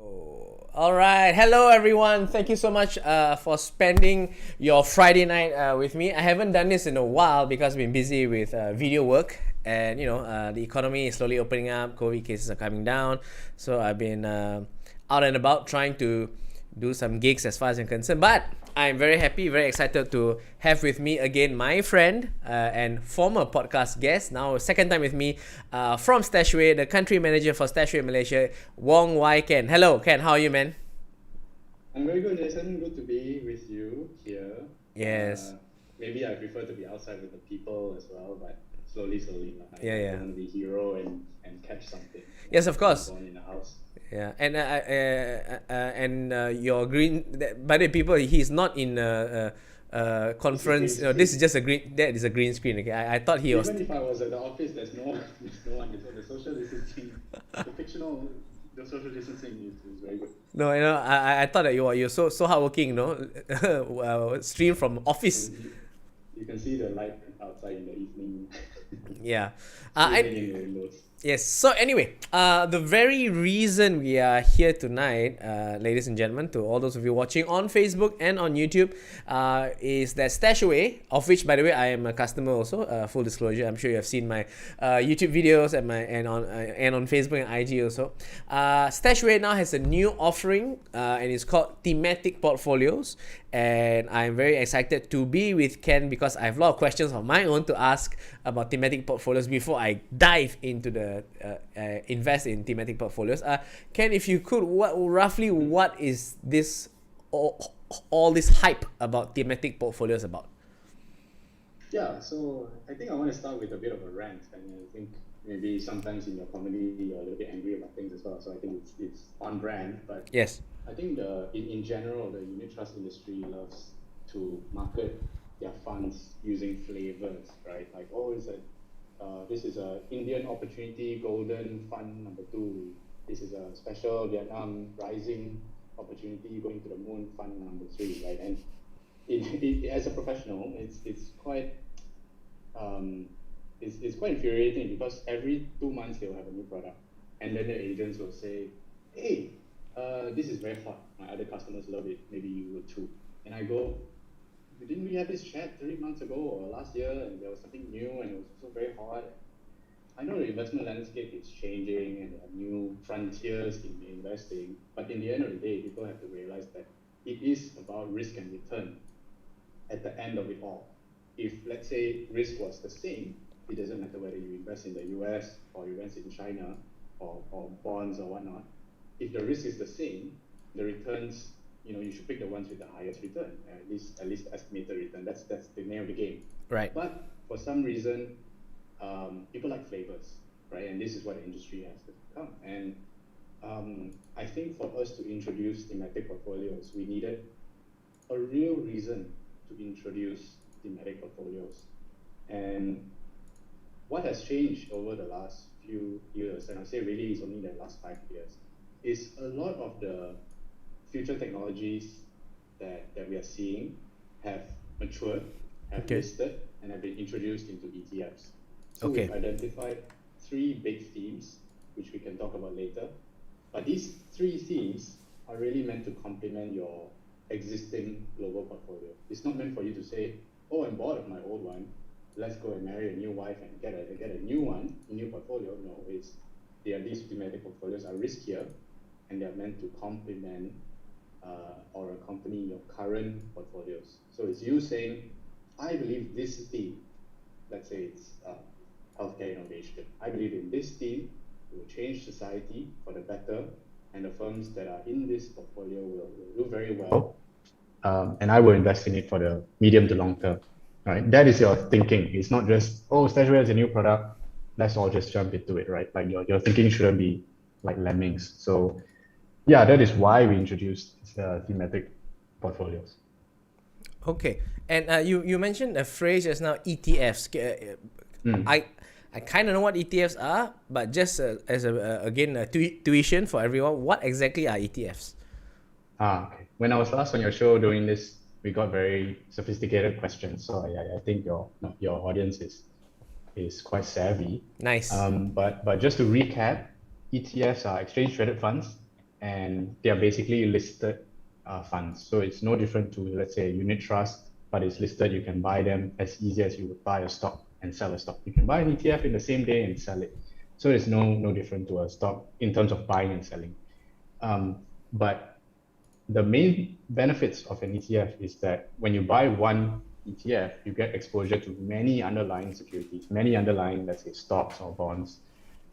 All right. Hello, everyone. Thank you so much for spending your Friday night with me. I haven't done this in a while because I've been busy with video work. And, the economy is slowly opening up. COVID cases are coming down. So I've been out and about trying to do some gigs as far as I'm concerned. But I'm very happy, very excited to have with me again my friend and former podcast guest, now second time with me from StashAway, the country manager for StashAway Malaysia, Wong Wai Ken. Hello, Ken. How are you, man? I'm very good, Jason. Good to be with you here. Yes. Maybe I prefer to be outside with the people as well, but slowly. Yeah, I yeah. don't want to be hero and catch something. Yes, of Being course. born in the house. Yeah, and your green. By the way, people, he's not in a This is green conference. This is screen. just a green. That is a green screen. Okay, I thought he was. Even if I was at the office, there's no one. So the social distancing, the social distancing is very good. No, I thought that you're so hardworking. Stream from office. And you can see the light outside in the evening, Yeah. streaming in the windows. Yes. So anyway, the very reason we are here tonight, ladies and gentlemen, to all those of you watching on Facebook and on YouTube, is that StashAway, of which, by the way, I am a customer also. Full disclosure, I'm sure you have seen my YouTube videos and on Facebook and IG also. StashAway now has a new offering, and it's called Thematic Portfolios. And I'm very excited to be with Ken because I have a lot of questions of my own to ask about thematic portfolios before I dive into the invest in thematic portfolios. Ken, if you could, what is this all this hype about thematic portfolios about? Yeah, so I think I want to start with a bit of a rant, and I think maybe sometimes in your comedy you're a little bit angry about things as well. So I think it's on brand, but Yes. I think in general the unit trust industry loves to market their funds using flavors, right? Like, oh, this is a Indian opportunity golden fund number two. This is a special Vietnam rising opportunity going to the moon fund number three, right? And as a professional, um, it's quite infuriating because every 2 months they'll have a new product, and then the agents will say, "Hey, this is very hot. My other customers love it. Maybe you will too." And I go, "Didn't we have this chat 3 months ago or last year, and there was something new, and it was also very hot?" I know the investment landscape is changing, and there are new frontiers in investing, but in the end of the day, people have to realize that it is about risk and return at the end of it all. If, let's say, risk was the same, it doesn't matter whether you invest in the US or you invest in China or bonds or whatnot. If the risk is the same, the returns, you should pick the ones with the highest return, at least estimated return. That's the name of the game. Right. But for some reason, people like flavors, right? And this is what the industry has to become. And I think for us to introduce thematic portfolios, we needed a real reason to introduce thematic portfolios. And what has changed over the last few years, and I say really it's only the last 5 years, is a lot of the future technologies that we are seeing have matured, have Okay. listed, and have been introduced into ETFs. So Okay. we've identified 3 big themes, which we can talk about later. But these 3 themes are really meant to complement your existing global portfolio. It's not meant for you to say, "Oh, I'm bored of my old one. Let's go and marry a new wife and get a new one, a new portfolio." No, these thematic portfolios are riskier, and they're meant to complement or accompany your current portfolios. So it's you saying, "I believe this theme." Let's say it's healthcare innovation. I believe in this theme will change society for the better, and the firms that are in this portfolio will do very well. And I will invest in it for the medium to long term. Right? That is your thinking. It's not just, "Oh, StashAway is a new product. Let's all just jump into it," right? Like your thinking shouldn't be like lemmings. So yeah, that is why we introduced thematic portfolios. Okay. And you mentioned a phrase just now, ETFs. Mm. I kind of know what ETFs are, but just as again tuition for everyone, what exactly are ETFs? Okay. When I was last on your show doing this, we got very sophisticated questions. So I think your audience is quite savvy. Nice. But just to recap, ETFs are exchange traded funds. and they are basically listed funds. So it's no different to, let's say, a unit trust, but it's listed. You can buy them as easy as you would buy a stock and sell a stock. You can buy an ETF in the same day and sell it. So it's no different to a stock in terms of buying and selling. But the main benefits of an ETF is that when you buy one ETF, you get exposure to many underlying securities, many underlying, let's say, stocks or bonds.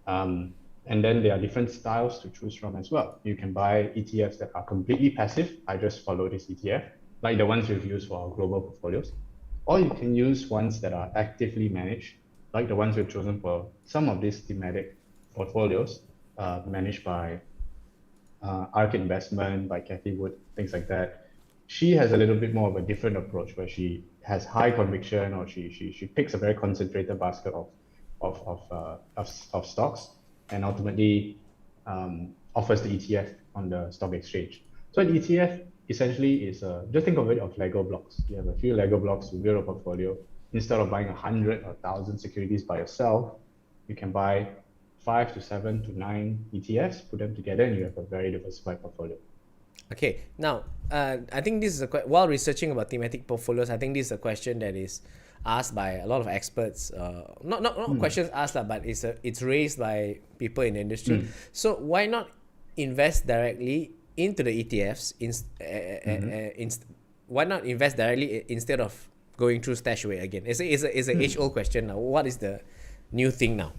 And then there are different styles to choose from as well. You can buy ETFs that are completely passive. I just follow this ETF, like the ones we've used for our global portfolios. Or you can use ones that are actively managed, like the ones we've chosen for some of these thematic portfolios, managed by ARK Investment, by Kathy Wood, things like that. She has a little bit more of a different approach where she has high conviction, or she picks a very concentrated basket of stocks and ultimately offers the ETF on the stock exchange. So an ETF essentially is just think of it of Lego blocks. You have a few Lego blocks to build a portfolio. Instead of buying 100 or 1,000 securities by yourself, you can buy 5 to 7 to 9 ETFs, put them together, and you have a very diversified portfolio. Okay, now I think this is while researching about thematic portfolios, I think this is a question that is asked by a lot of experts. Not questions asked, but it's raised by people in the industry. So why not invest directly into the ETFs? Why not invest directly instead of going through StashAway again? It's an age-old question now. What is the new thing now?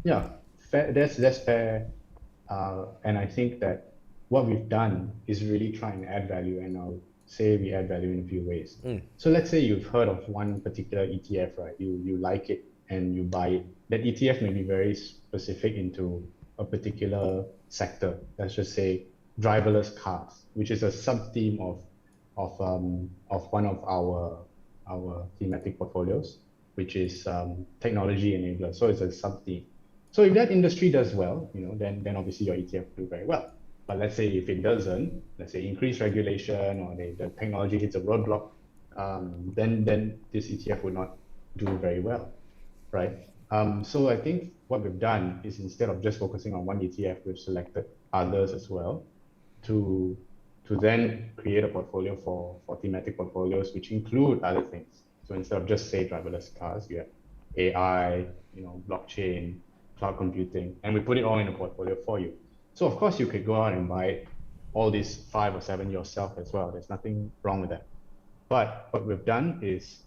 Yeah, fair, that's fair. And I think that what we've done is really try and add value, and I'll say we add value in a few ways. So let's say you've heard of one particular ETF, right? You like it and you buy it. That ETF may be very specific into a particular sector. Let's just say driverless cars, which is a sub-theme of one of our thematic portfolios, which is technology enabler. So it's a sub-theme. So if that industry does well, then obviously your ETF will do very well. But let's say if it doesn't, let's say increased regulation, or the technology hits a roadblock, then this ETF would not do very well, right? So I think what we've done is, instead of just focusing on one ETF, we've selected others as well to then create a portfolio for thematic portfolios, which include other things. So instead of just, say, driverless cars, you have AI, blockchain, cloud computing, and we put it all in a portfolio for you. So of course you could go out and buy all these 5 or 7 yourself as well. There's nothing wrong with that. But what we've done is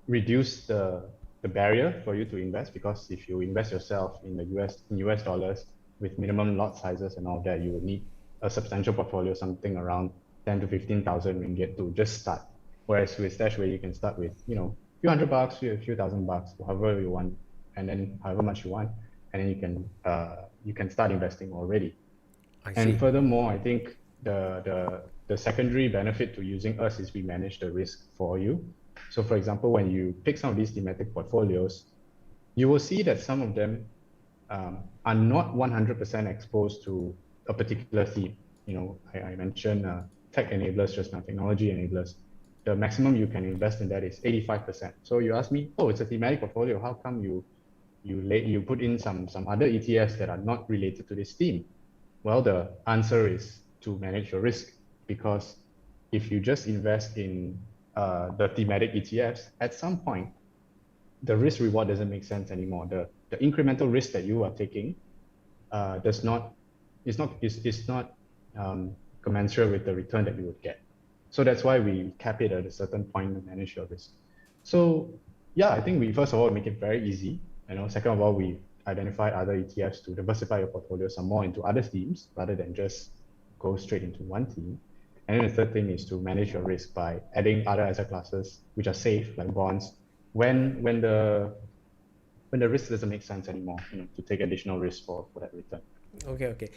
reduce the barrier for you to invest, because if you invest yourself in US dollars with minimum lot sizes and all that, you would need a substantial portfolio, something around 10 to 15,000 ringgit to just start. Whereas with StashAway, you can start with, a few $100, a few $1,000, however you want, and then however much you want, and then you can start investing already. And furthermore, I think the secondary benefit to using us is we manage the risk for you. So for example, when you pick some of these thematic portfolios, you will see that some of them are not 100% exposed to a particular theme. I mentioned tech enablers just now, technology enablers. The maximum you can invest in that is 85%. So you ask me, it's a thematic portfolio, how come you put in some other ETFs that are not related to this theme? Well, the answer is to manage your risk, because if you just invest in the thematic ETFs, at some point, the risk reward doesn't make sense anymore. The incremental risk that you are taking is not commensurate with the return that you would get. So that's why we cap it at a certain point to manage your risk. So yeah, I think we first of all make it very easy. Second of all, we identify other ETFs to diversify your portfolio some more into other themes rather than just go straight into one theme. And then the third thing is to manage your risk by adding other asset classes which are safe, like bonds, when the risk doesn't make sense anymore, to take additional risk for that return. Okay.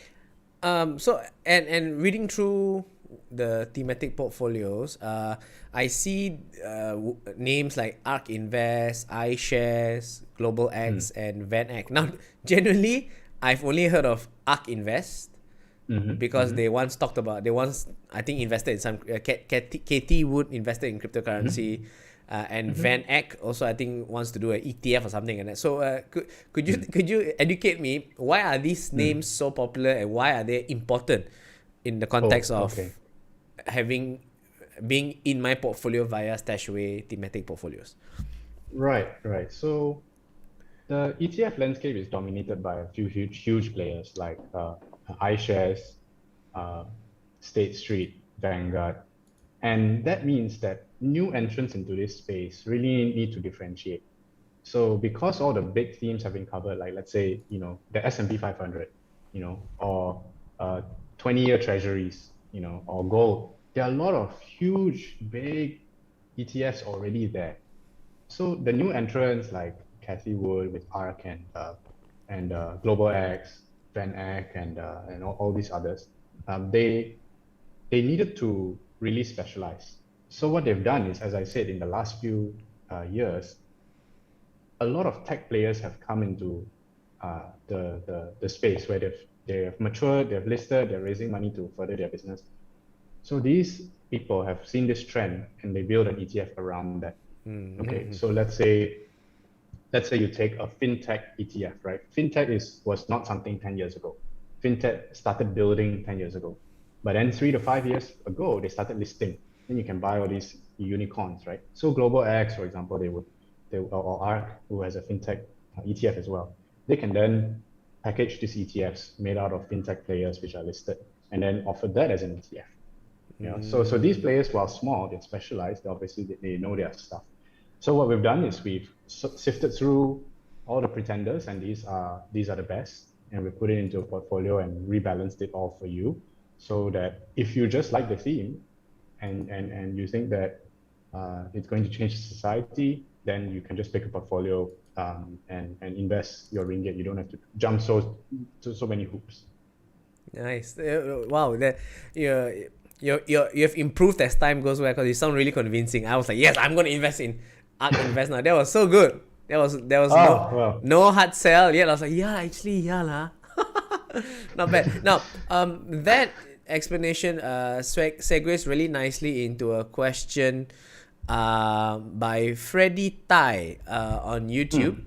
So and reading through the thematic portfolios, I see names like ARK Invest, iShares, Global X, and VanEck. Now, generally, I've only heard of ARK Invest because they once I think invested in some. Katie Wood invested in cryptocurrency. and Van Eck also I think wants to do an ETF or something like that. So could you educate me, why are these names so popular and why are they important in the context of Okay. being in my portfolio via StashAway thematic portfolios? Right. So the ETF landscape is dominated by a few huge players like iShares, uh, State Street, Vanguard, and that means that new entrants into this space really need to differentiate. So because all the big themes have been covered, like let's say, the S&P 500, or 20-year treasuries, or gold, there are a lot of huge, big ETFs already there. So the new entrants like Cathy Wood with ARK and Global X, Van Eck, and all these others, they needed to really specialize. So what they've done is, as I said, in the last few years, a lot of tech players have come into the space where they have matured, they've listed, they're raising money to further their business. So these people have seen this trend and they build an ETF around that. Okay, so let's say you take a fintech ETF, right? Fintech was not something 10 years ago. Fintech started building 10 years ago. But then 3 to 5 years ago, they started listing. Then you can buy all these unicorns, right? So Global X, for example, or ARK, who has a fintech ETF as well, they can then package these ETFs made out of fintech players which are listed and then offer that as an ETF. So these players, while small, they're specialized. Obviously, they know their stuff. So what we've done is we've sifted through all the pretenders, and these are the best, and we put it into a portfolio and rebalanced it all for you, so that if you just like the theme, and you think that it's going to change society, then you can just pick a portfolio and invest your ringgit. You don't have to jump so many hoops. Nice. Wow. You have improved as time goes by because you sound really convincing. I was like, yes, I'm going to invest in ARK Invest now. That was so good. There was no hard sell yet. I was like, yeah, actually, yeah lah. Not bad. Now, that explanation segues really nicely into a question by Freddie Tai on YouTube.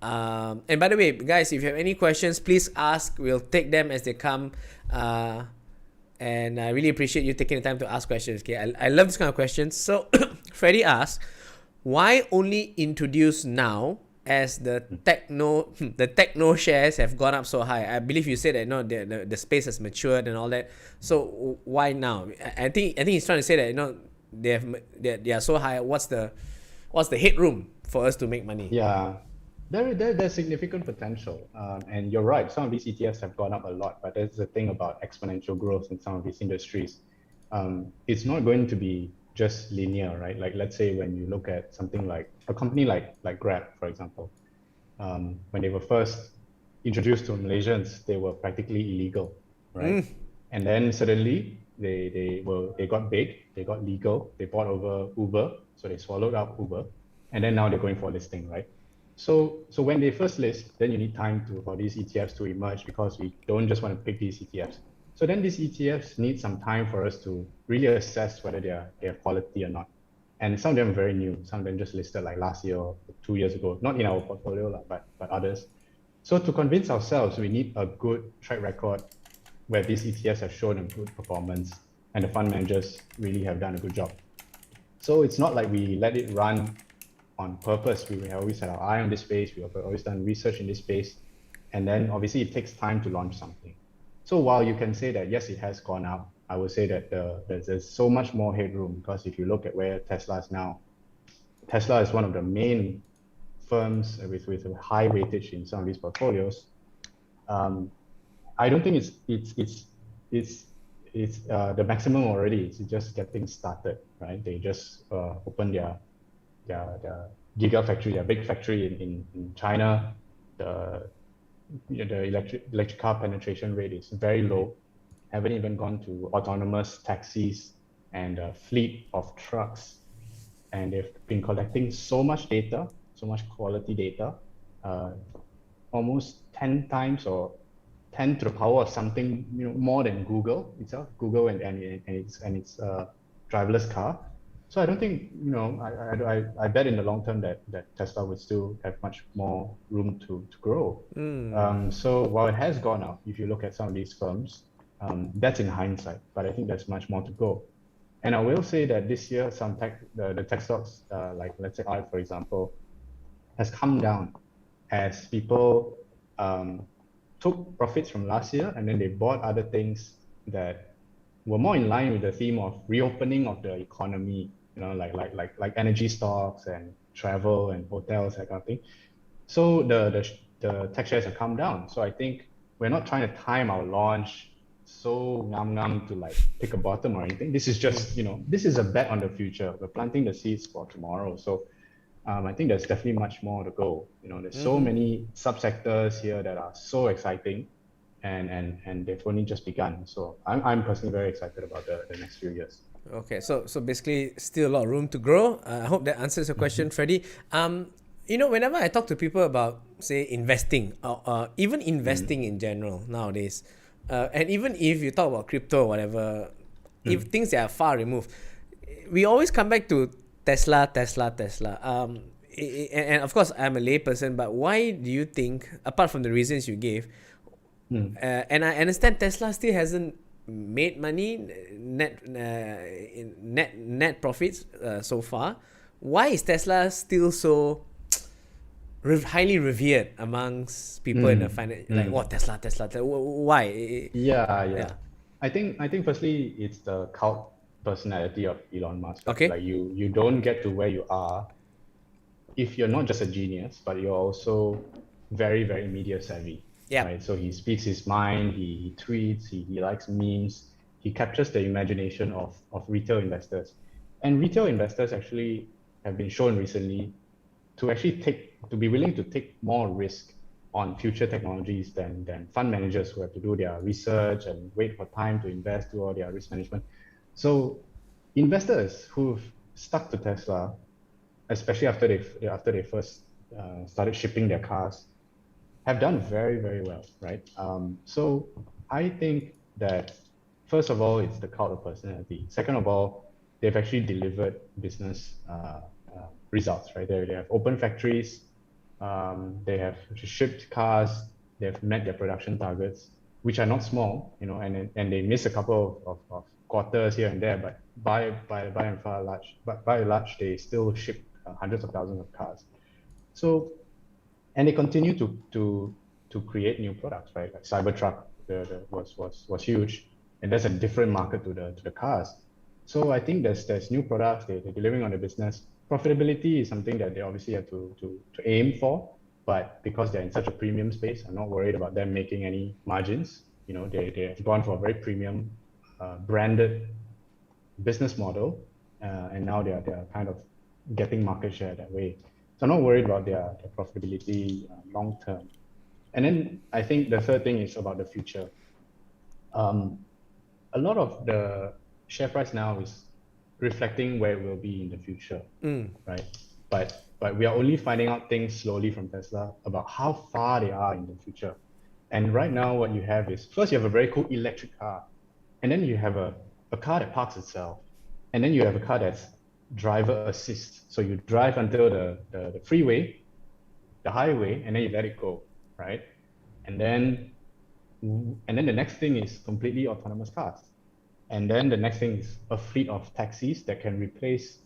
And by the way, guys, if you have any questions, please ask. We'll take them as they come. And I really appreciate you taking the time to ask questions. Okay, I love this kind of questions. So, Freddie asks, why only introduce now as the techno shares have gone up so high? I believe you said that the space has matured and all that. So why now? I think he's trying to say that they are so high. What's the headroom for us to make money? Yeah, there's significant potential, and you're right. Some of these ETFs have gone up a lot, but there's the thing about exponential growth in some of these industries. It's not going to be just linear, right? Like let's say when you look at something like a company like Grab, for example, when they were first introduced to Malaysians, they were practically illegal, right? And then suddenly they got big, they got legal, they bought over Uber, so they swallowed up Uber, and then now they're going for a listing, right? So when they first list, then you need time for these ETFs to emerge, because we don't just want to pick these ETFs. So then these ETFs need some time for us to really assess whether they have quality or not. And some of them are very new. Some of them just listed like last year or 2 years ago, not in our portfolio, but others. So to convince ourselves, we need a good track record where these ETFs have shown a good performance and the fund managers really have done a good job. So it's not like we let it run on purpose. We have always had our eye on this space. We have always done research in this space. And then obviously it takes time to launch something. So while you can say that, yes, it has gone up, I would say that there's so much more headroom, because if you look at where Tesla is now, Tesla is one of the main firms with a high weightage in some of these portfolios. I don't think it's the maximum already. It's just getting started, right? They just opened their gigafactory, their big factory in China. The electric car penetration rate is very low. Haven't even gone to autonomous taxis and a fleet of trucks. And they've been collecting so much data, so much quality data, almost 10 times or 10 to the power of something, more than Google itself, Google and its driverless car. So I don't think, I bet in the long term that Tesla would still have much more room to grow. So while it has gone up, if you look at some of these firms, that's in hindsight, but I think there's much more to go. And I will say that this year, the tech stocks, like let's say ARK, for example, has come down as people took profits from last year and then they bought other things that were more in line with the theme of reopening of the economy, like energy stocks and travel and hotels, that kind of thing. So the tech shares have come down. So I think we're not trying to time our launch so ngam to like pick a bottom or anything. This is just, this is a bet on the future. We're planting the seeds for tomorrow. So I think there's definitely much more to go. There's so many subsectors here that are so exciting, and they've only just begun. So I'm personally very excited about the next few years. Okay, so basically still a lot of room to grow. I hope that answers your question, Freddie. Whenever I talk to people about, say, investing, or even investing in general nowadays, and even if you talk about crypto or whatever, if things that are far removed, we always come back to Tesla. And of course, I'm a layperson, but why do you think, apart from the reasons you gave, and I understand Tesla still hasn't made money, net profits so far. Why is Tesla still so highly revered amongst people in the finance? Like, what Tesla? Why? Yeah. I think firstly it's the cult personality of Elon Musk. Okay. Like you don't get to where you are if you're not just a genius, but you're also very, very media savvy. Yeah. Right. So he speaks his mind, he tweets, he likes memes, he captures the imagination of retail investors. And retail investors actually have been shown recently to be willing to take more risk on future technologies than fund managers who have to do their research and wait for time to invest, do all their risk management. So investors who've stuck to Tesla, especially after they first started shipping their cars, have done very, very well, right? So I think that first of all, it's the cult of personality. Second of all, they've actually delivered business results, right? They have open factories, they have shipped cars, they've met their production targets, which are not small, and they miss a couple of quarters here and there, but by and large, they still ship hundreds of thousands of cars. So, and they continue to create new products, right? Like Cybertruck was huge, and that's a different market to the cars. So I think there's new products, they're delivering on the business. Profitability is something that they obviously have to aim for, but because they're in such a premium space, I'm not worried about them making any margins. They've gone for a very premium branded business model, and now they're kind of getting market share that way. So I'm not worried about their profitability long term. And then I think the third thing is about the future. A lot of the share price now is reflecting where it will be in the future, right? But we are only finding out things slowly from Tesla about how far they are in the future. And right now, what you have is, first you have a very cool electric car, and then you have a car that parks itself, and then you have a car that's driver assist. So you drive until the freeway, the highway, and then you let it go, right? And then the next thing is completely autonomous cars. And then the next thing is a fleet of taxis that can replace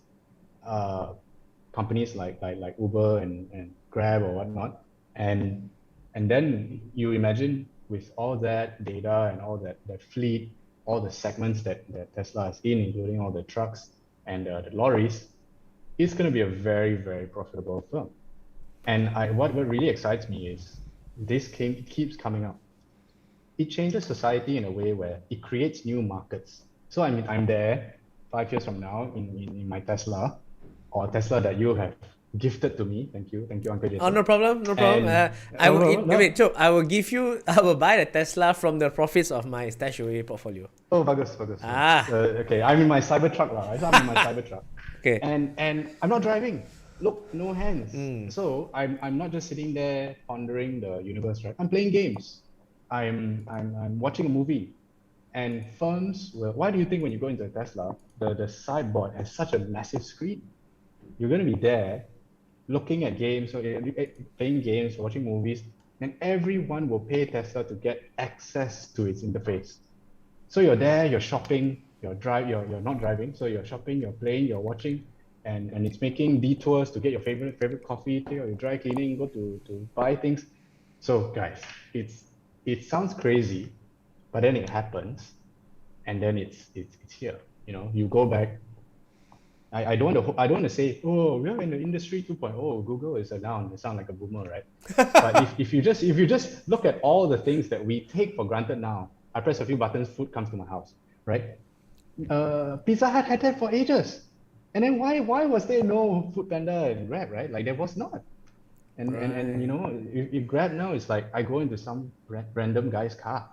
companies like Uber and Grab or whatnot. And then you imagine with all that data and all that fleet, all the segments that Tesla is in, including all the trucks and the lorries, it's going to be a very, very profitable firm. And what really excites me is this keeps coming up. It changes society in a way where it creates new markets. So I mean, I'm there 5 years from now in my Tesla, or Tesla that you have gifted to me. Thank you, Uncle Jason. Oh, no problem. I will buy the Tesla from the profits of my StashAway portfolio. Oh, bagus. Okay, I'm in my Cybertruck lah. I'm in my Cybertruck. Okay. And I'm not driving. Look, no hands. So I'm not just sitting there pondering the universe, right? I'm playing games. I'm watching a movie, And firms will, why do you think when you go into a Tesla, the sideboard has such a massive screen? You're going to be there looking at games, or playing games, watching movies, and everyone will pay Tesla to get access to its interface. So you're there, you're shopping, you're not driving, so you're shopping, you're playing, you're watching, and it's making detours to get your favorite coffee, take your dry cleaning, go to buy things. So guys, it sounds crazy, but then it happens, and then it's here. You know, you go back. I don't want to say, oh, we're in the industry 2.0. Google is a noun. It sounds like a boomer, right? But if you just look at all the things that we take for granted now, I press a few buttons, food comes to my house, right? Pizza Hut had that for ages, and then why was there no Food Panda and Grab, right? Like there was not. And you know, if Grab now is like I go into some random guy's car,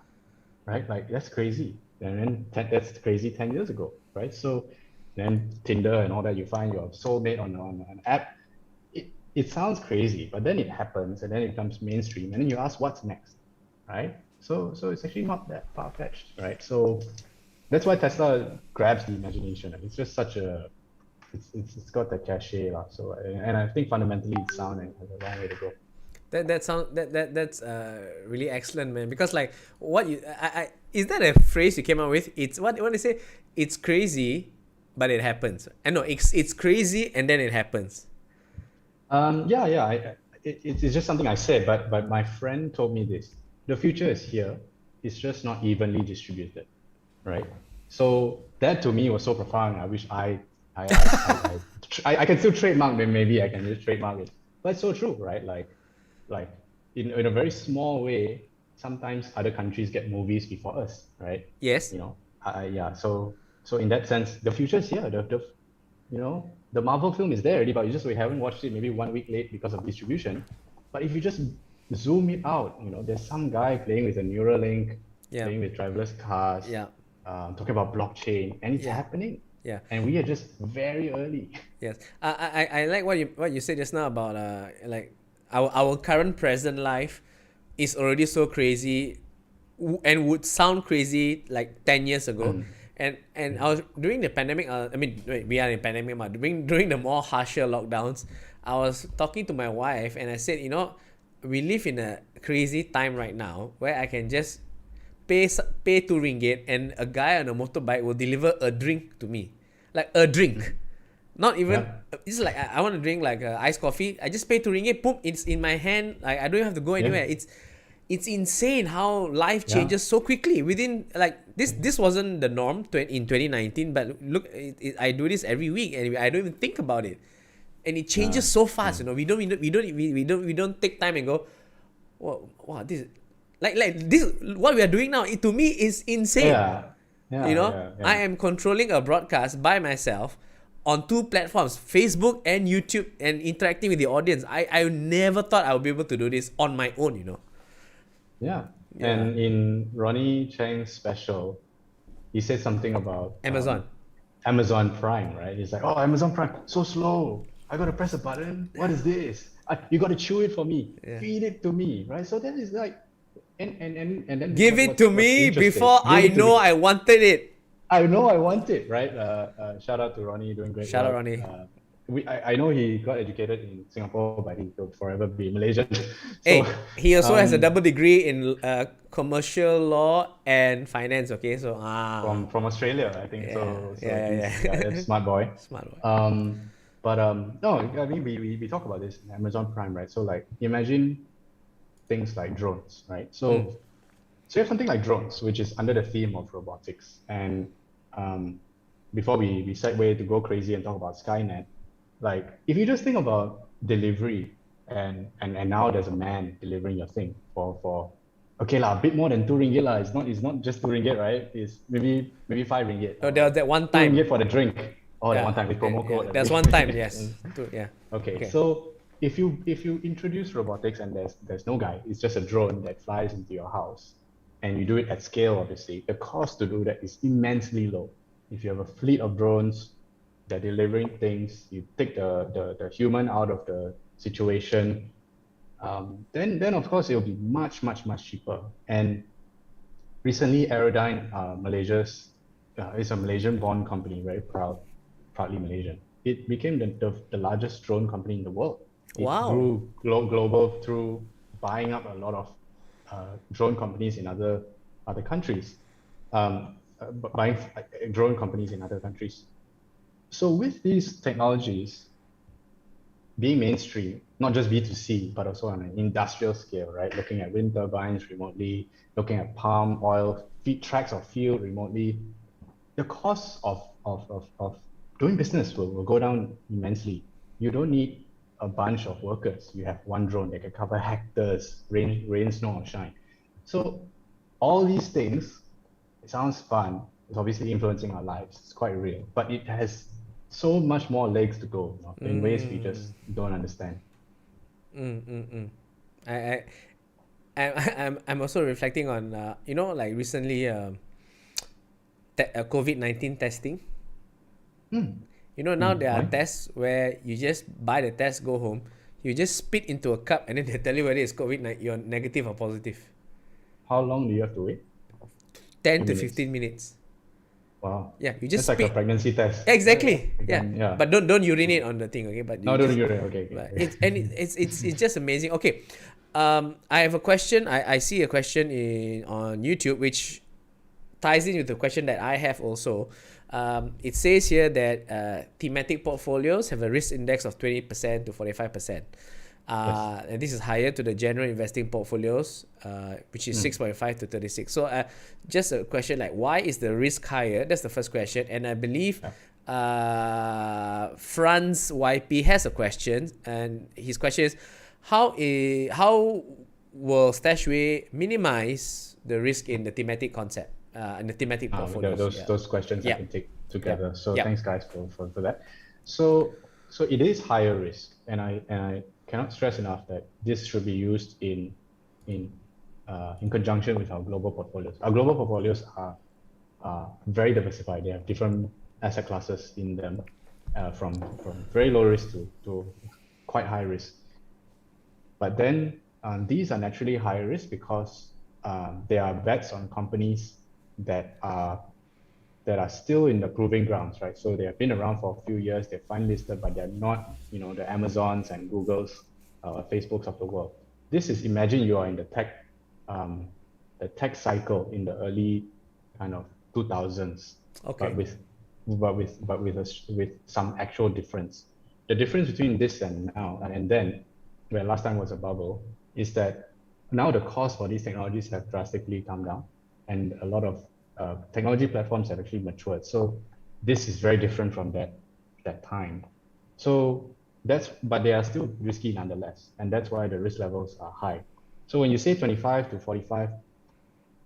right? Like that's crazy. And then that's crazy 10 years ago, right? So then Tinder and all that, you find your soulmate on an app. It sounds crazy, but then it happens, and then it becomes mainstream, and then you ask what's next, right? So it's actually not that far-fetched, right? So that's why Tesla grabs the imagination. It's just such a it's got the cachet, so and I think fundamentally it's sound and has a long way to go. That's really excellent, man. Because like what you I is that a phrase you came up with? It's what you say. It's crazy, but it happens. And no, it's crazy and then it happens. It's just something I said, but my friend told me this. The future is here. It's just not evenly distributed, right? So that to me was so profound. I wish I can still trademark it. Maybe I can just trademark it. But it's so true, right? Like in a very small way, sometimes other countries get movies before us, right? Yes. You know, so in that sense, the future is here. You know, the Marvel film is there already, but we haven't watched it maybe 1 week late because of distribution. But if you just zoom it out, you know, there's some guy playing with a Neuralink, playing with driverless cars, talking about blockchain, and it's happening. Yeah. And we are just very early. Yes. I like what you said just now about like our current present life is already so crazy and would sound crazy like 10 years ago. And I was during the pandemic. We are in pandemic, but during the more harsher lockdowns, I was talking to my wife and I said, you know, we live in a crazy time right now where I can just pay ringgit and a guy on a motorbike will deliver a drink to me, like a drink, not even. It's like I want to drink like iced coffee. I just pay ringgit. Boom, it's in my hand. Like I don't have to go anywhere. It's insane how life changes so quickly within like this wasn't the norm in 2019, but look, I do this every week and I don't even think about it, and it changes so fast. You know, we don't take time and go, wow, this like this what we are doing now. It to me is insane. I am controlling a broadcast by myself on 2 platforms, Facebook and YouTube, and interacting with the audience. I never thought I would be able to do this on my own. You know. Yeah. And in Ronnie Chang's special, he said something about Amazon Prime, right? He's like, oh, Amazon Prime, so slow. I got to press a button. What is this? You got to chew it for me. Feed it to me, right? So that is like, and then give it to me before I know I wanted it. I know I want it, right? Shout out to Ronnie, doing great. Shout out Ronnie. I know he got educated in Singapore, but he'll forever be Malaysian. Hey, he also has a double degree in commercial law and finance. Okay, so from Australia, I think. That's smart boy. Smart boy. No, I mean we talk about this in Amazon Prime, right? So like imagine things like drones, right? So you have something like drones, which is under the theme of robotics, and before we segue to go crazy and talk about Skynet. Like if you just think about delivery and now there's a man delivering your thing for okay a bit more than 2 ringgit lah. It's not just 2 ringgit, right? It's maybe 5 ringgit. Oh, there was that one time. 2 ringgit for the drink. That one time with promo code. There's one time, yes. Okay. So if you introduce robotics and there's no guy, it's just a drone that flies into your house, and you do it at scale, obviously, the cost to do that is immensely low. If you have a fleet of drones, they're delivering things, you take the human out of the situation, then of course it'll be much cheaper. And recently Aerodyne, is a Malaysian born company, very proudly Malaysian. It became the largest drone company in the world. It Wow. grew global through buying up a lot of drone companies in other countries, buying drone companies in other countries. So with these technologies being mainstream, not just B2C, but also on an industrial scale, right? Looking at wind turbines remotely, looking at palm oil tracts of field remotely, the cost of doing business will go down immensely. You don't need a bunch of workers. You have one drone that can cover hectares, rain, snow, or shine. So all these things, it sounds fun. It's obviously influencing our lives. It's quite real, but it has so much more legs to go, in ways we just don't understand. I, I, I'm also reflecting on, like recently, COVID-19 testing. Now there are Why? tests where you just buy the test, go home, you just spit into a cup, and then they tell you whether it's COVID, you're negative or positive. How long do you have to wait? 10 Few to minutes. 15 minutes. Wow. Yeah, you just That's like a spit. pregnancy test. Exactly. Yeah, Yeah. but don't urinate on the thing, okay? But you No, don't just, do that. Okay, but okay. it's just amazing. Okay, I have a question. I see a question on YouTube which ties in with the question that I have also. It says here that thematic portfolios have a risk index of 20% to 45%. Yes. And this is higher to the general investing portfolios, which is 6.5 to 36. So, just a question like, why is the risk higher? That's the first question. And I believe Yeah. Franz YP has a question, and his question is, how will StashAway minimize the risk in the thematic concept, in the thematic portfolios? Those Yeah. those questions I Yeah. can take Yep. together. So Yep. thanks guys for that. So it is higher risk, and I cannot stress enough that this should be used in conjunction with our global portfolios. Our global portfolios are very diversified. They have different asset classes in them, from very low risk to quite high risk. But then these are naturally higher risk because they are bets on companies that are still in the proving grounds, right? So they have been around for a few years, they're fine listed, but they're not, the Amazons and Googles, Facebooks of the world. This is, imagine you are in the tech cycle in the early kind of 2000s, Okay. but with some actual difference. The difference between this and now and then, where last time was a bubble, is that now the cost for these technologies have drastically come down, and a lot of technology platforms have actually matured. So this is very different from that time. So but they are still risky nonetheless, and that's why the risk levels are high. So when you say 25 to 45,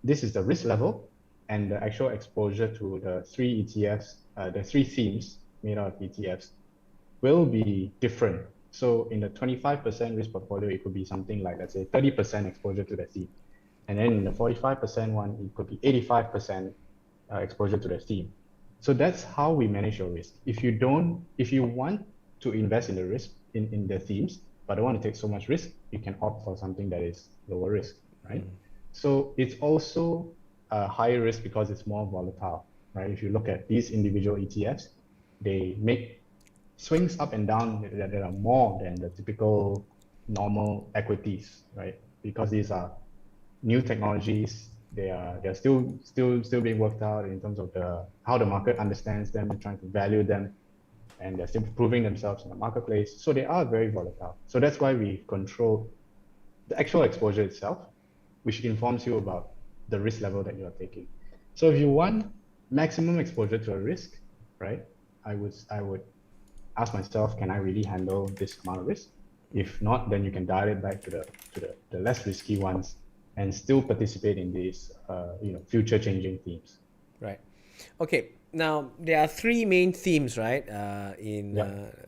this is the risk level, and the actual exposure to the three ETFs, the three themes made out of ETFs, will be different. So in the 25% risk portfolio, it could be something like, let's say, 30% exposure to the theme. And then in the 45% one, it could be 85% exposure to the theme. So that's how we manage your risk. If you want to invest in the risk in the themes, but don't want to take so much risk, you can opt for something that is lower risk, right? So it's also a higher risk because it's more volatile, right? If you look at these individual ETFs, they make swings up and down that are more than the typical normal equities, right? Because these are new technologies, they're still being worked out in terms of how the market understands them and trying to value them, and they're still proving themselves in the marketplace. So they are very volatile. So that's why we control the actual exposure itself, which informs you about the risk level that you're taking. So if you want maximum exposure to a risk, right, I would ask myself, can I really handle this amount of risk? If not, then you can dial it back to the less risky ones and still participate in these future changing themes. Right. Okay. Now there are three main themes, right?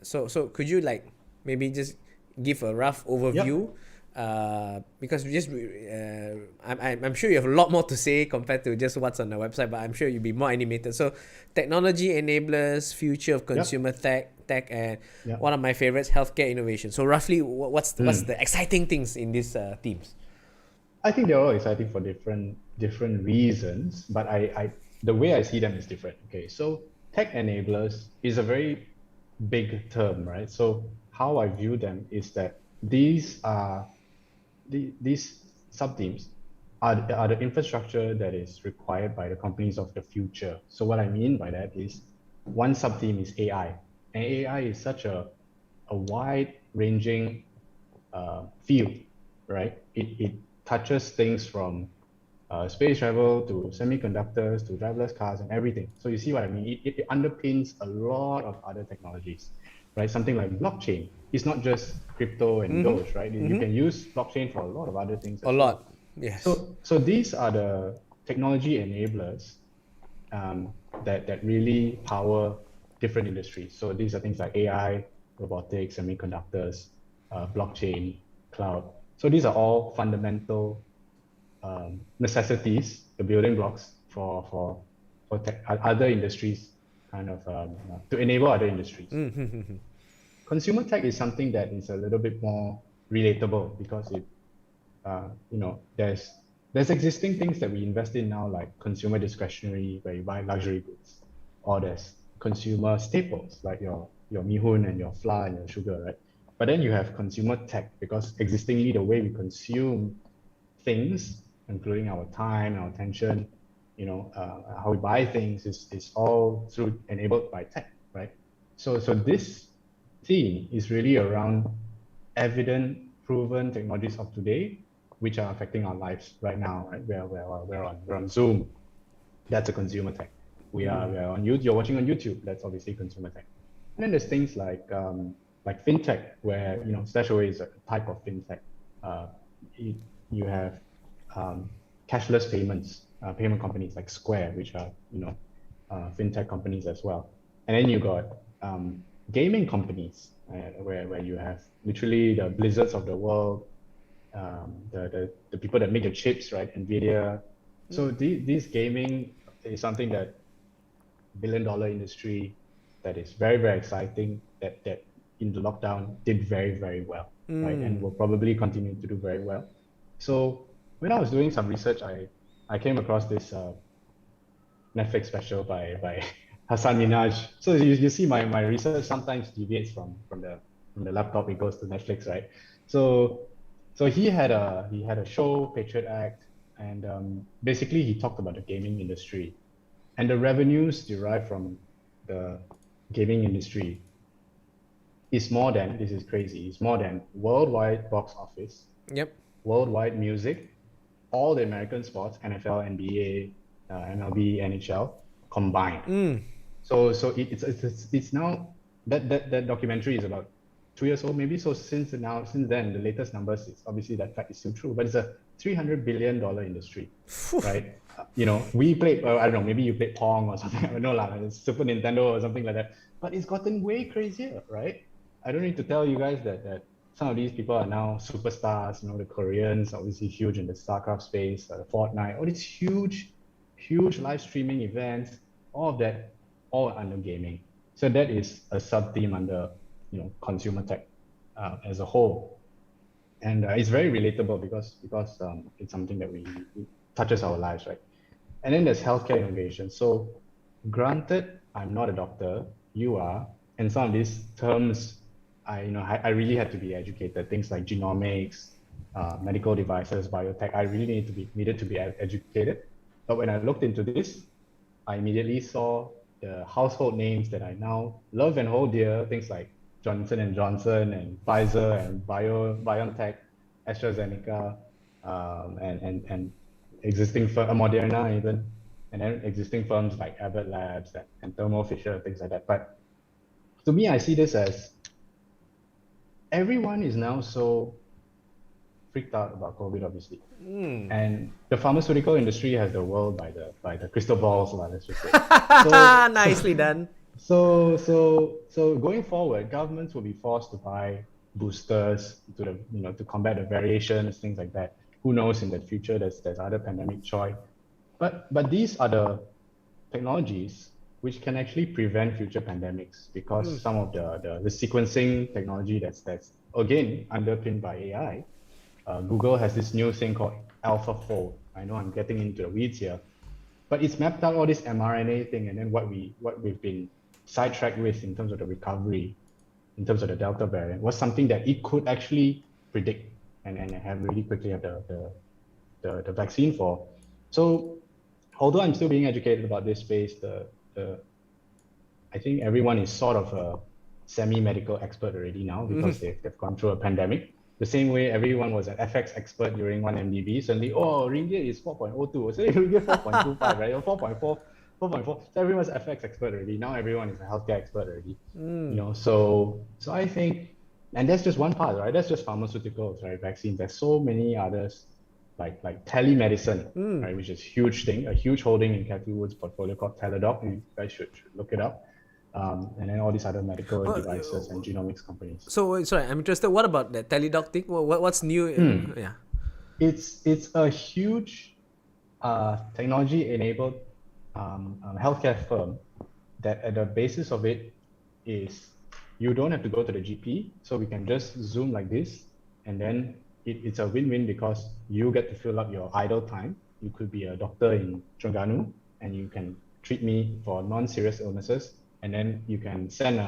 So could you maybe just give a rough overview? Yep. Because I'm sure you have a lot more to say compared to just what's on the website, but I'm sure you'll be more animated. So technology enablers, future of consumer tech, and one of my favorites, healthcare innovation. So roughly, what's the exciting things in these themes? I think they're all exciting for different different reasons, but the way I see them is different. Okay, so tech enablers is a very big term, right? So how I view them is that these are these sub-themes are the infrastructure that is required by the companies of the future. So what I mean by that is one sub-theme is AI. And AI is such a wide-ranging field, right? It touches things from space travel to semiconductors to driverless cars and everything. So you see what I mean? It underpins a lot of other technologies, right? Something like blockchain. It's not just crypto and Doge, right? You can use blockchain for a lot of other things A as well. lot. Yes. So these are the technology enablers that really power different industries. So these are things like AI, robotics, semiconductors, blockchain, cloud. So these are all fundamental necessities, the building blocks for other industries, kind of to enable other industries. Consumer tech is something that is a little bit more relatable because it, there's existing things that we invest in now, like consumer discretionary, where you buy luxury goods, or there's consumer staples like your mihun and your flour and your sugar, right? But then you have consumer tech because existingly the way we consume things, including our time, our attention, how we buy things is all through enabled by tech, right? So this theme is really around evident, proven technologies of today, which are affecting our lives right now, right? We're on Zoom, that's a consumer tech. We're on YouTube, you're watching on YouTube, that's obviously consumer tech. And then there's things like fintech, where StashAway is a type of fintech. You have cashless payments, payment companies like Square, which are fintech companies as well. And then you got gaming companies, where you have literally the Blizzards of the world, the people that make the chips, right? Nvidia. So these gaming is something that billion-dollar industry that is very, very exciting, that in the lockdown did very, very well, right? And will probably continue to do very well. So when I was doing some research, I came across this Netflix special by Hassan Minaj. So you see my research sometimes deviates from the laptop, it goes to Netflix, right? So he had a show, Patriot Act, and basically he talked about the gaming industry and the revenues derived from the gaming industry is more than, this is crazy, it's more than worldwide box office, Yep. worldwide music, all the American sports, NFL, NBA, MLB, NHL combined. So it's now that documentary is about 2 years old maybe. So since then, the latest numbers is obviously that fact is still true, but it's a $300 billion industry, right? We played, I don't know, maybe you played Pong or something. I don't know, like Super Nintendo or something like that. But it's gotten way crazier, right? I don't need to tell you guys that some of these people are now superstars. The Koreans obviously huge in the StarCraft space, Fortnite, all these huge live streaming events, all of that, all under gaming. So that is a sub-theme under consumer tech as a whole, and it's very relatable because it's something that we touches our lives, right? And then there's healthcare innovation. So granted, I'm not a doctor, you are, and some of these terms I really had to be educated. Things like genomics, medical devices, biotech. I really needed to be educated. But when I looked into this, I immediately saw the household names that I now love and hold dear. Things like Johnson and Johnson and Pfizer and BioNTech, AstraZeneca, and existing Moderna even, and then existing firms like Abbott Labs and Thermo Fisher, things like that. But to me, I see this as everyone is now so freaked out about COVID, obviously. And the pharmaceutical industry has the world by the crystal balls, let's just say. Nicely done. So going forward, governments will be forced to buy boosters to combat the variations, things like that. Who knows, in the future there's other pandemic choice. But these are the technologies which can actually prevent future pandemics, because some of the sequencing technology that's again underpinned by AI. Google has this new thing called AlphaFold, I know I'm getting into the weeds here, but it's mapped out all this mRNA thing, and then what we've been sidetracked with in terms of the recovery, in terms of the Delta variant, was something that it could actually predict and have really quickly have the vaccine for. So although I'm still being educated about this space, I think everyone is sort of a semi-medical expert already now because they've gone through a pandemic. The same way everyone was an FX expert during 1MDB, suddenly, oh, ringgit is 4.02, so ringgit 4.25, right? Or 4.4, 4.4. So everyone's an FX expert already. Now everyone is a healthcare expert already. You know, so I think, and that's just one part, right? That's just pharmaceuticals, right? Vaccines. There's so many others, like telemedicine, right? Which is a huge thing, a huge holding in Kathy Wood's portfolio called Teladoc. You guys should look it up. And then all these other medical devices and genomics companies. So sorry, I'm interested. What about that teledoc thing? What's new? Yeah. It's a huge technology-enabled healthcare firm that at the basis of it is you don't have to go to the GP, so we can just Zoom like this, and then it's a win-win because you get to fill up your idle time. You could be a doctor in Terengganu, and you can treat me for non-serious illnesses, and then you can send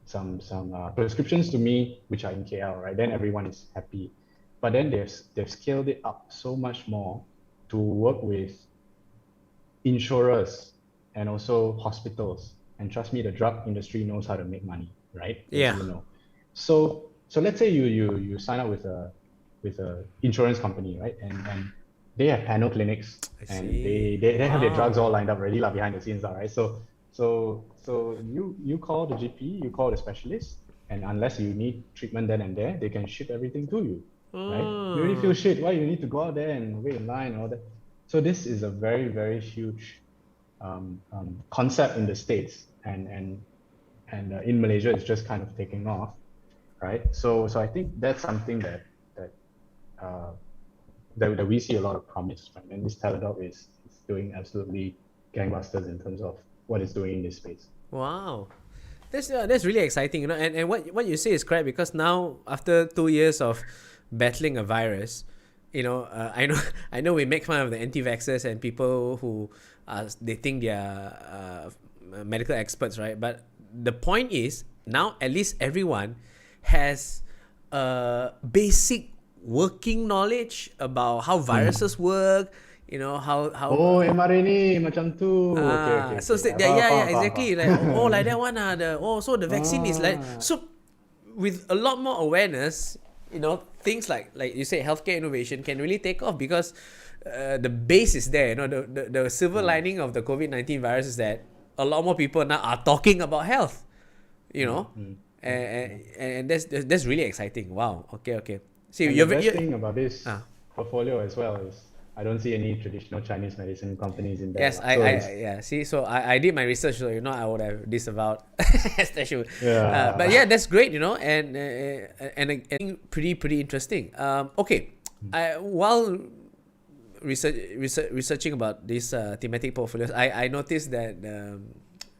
some prescriptions to me, which are in KL, right? Then everyone is happy. But then they've scaled it up so much more to work with insurers and also hospitals. And trust me, the drug industry knows how to make money, right? Yeah. You know. So let's say you sign up with a insurance company, right? And they have panel clinics and they have their drugs all lined up already behind the scenes, right? So you call the GP, you call the specialist, and unless you need treatment then and there, they can ship everything to you. Right? You really feel shit. Why you need to go out there and wait in line and all that? So this is a very, very huge concept in the States, and in Malaysia it's just kind of taking off, right? So I think that's something that we see a lot of promise, right? And this Teladoc is doing absolutely gangbusters in terms of what it's doing in this space. Wow. That's really exciting, you know. And what you say is correct, because now after 2 years of battling a virus, you know, I know we make fun of the anti-vaxxers and people who they think they are medical experts, right? But the point is now at least everyone has basic working knowledge about how viruses work. You know how oh mRNA macam tu. Okay. So exactly. Like like that one so the vaccine is like so. With a lot more awareness, you know, things like you say healthcare innovation can really take off because the base is there. You know, the silver lining of the COVID-19 virus is that a lot more people now are talking about health. You know, and that's really exciting. Wow. Okay. See, the best thing about this portfolio as well is I don't see any traditional Chinese medicine companies in there. Yes, See, so I did my research, so you know I would have disavowed StashAway. Yeah. But yeah, that's great, you know, and pretty interesting. Okay, while researching about these thematic portfolios, I noticed that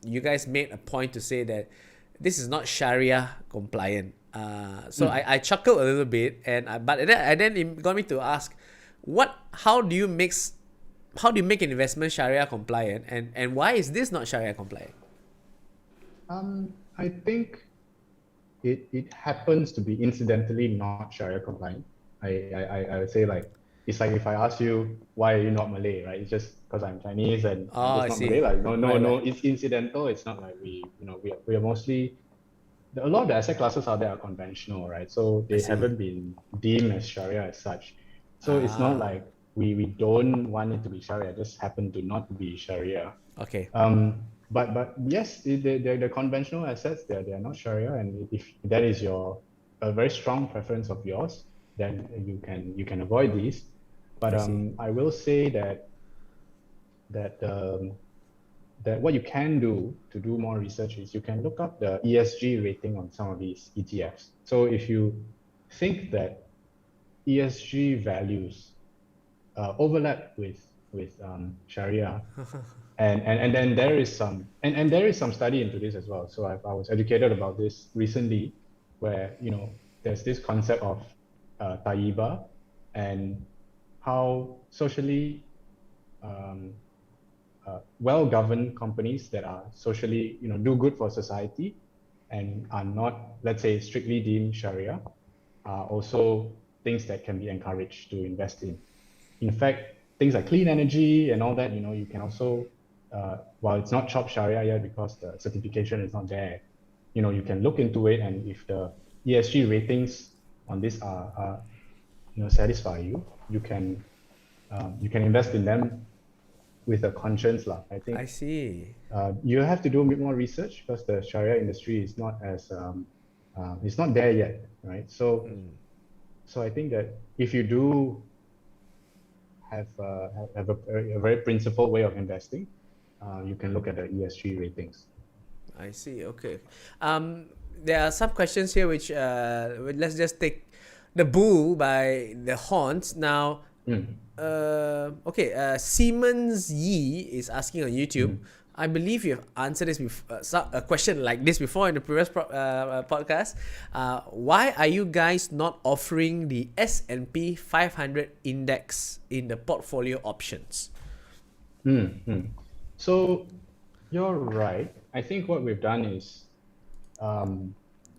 you guys made a point to say that this is not sharia compliant. So I chuckled a little bit, but then it got me to ask, how do you make an investment sharia compliant, and why is this not sharia compliant? I think it happens to be incidentally not sharia compliant. I would say, like, it's like if I ask you why are you not Malay, right? It's just because I'm Chinese and I'm just not Malay. Like no, it's incidental. It's not like we are mostly, a lot of the asset classes out there are conventional, right? So they haven't been deemed as sharia as such. So it's not like we don't want it to be sharia, it just happen to not be sharia. Okay. But yes, the conventional assets, they are not sharia, and if that is a very strong preference of yours, then you can avoid these. But I will say that what you can do to do more research is you can look up the ESG rating on some of these ETFs. So if you think that ESG values overlap with Sharia, and then there is some study into this as well. So I was educated about this recently, where there's this concept of tayyiba, and how socially well-governed companies that are socially, do good for society and are not, let's say, strictly deemed sharia, are also things that can be encouraged to invest in. In fact, things like clean energy and all that, you can also, while it's not chopped sharia yet because the certification is not there, you can look into it, and if the ESG ratings on this are satisfy you, you can invest in them with a conscience lah. I I think see. you have to do a bit more research because the sharia industry is not as it's not there yet, right? So I think that if you do have a very principled way of investing, you can look at the ESG ratings. I see. Okay. There are some questions here which let's just take the bull by the horns. Now, okay. Siemens Yi is asking on YouTube. I believe you have answered this a question like this before in the previous podcast. Why are you guys not offering the S&P 500 index in the portfolio options? So you're right. I think what we've done is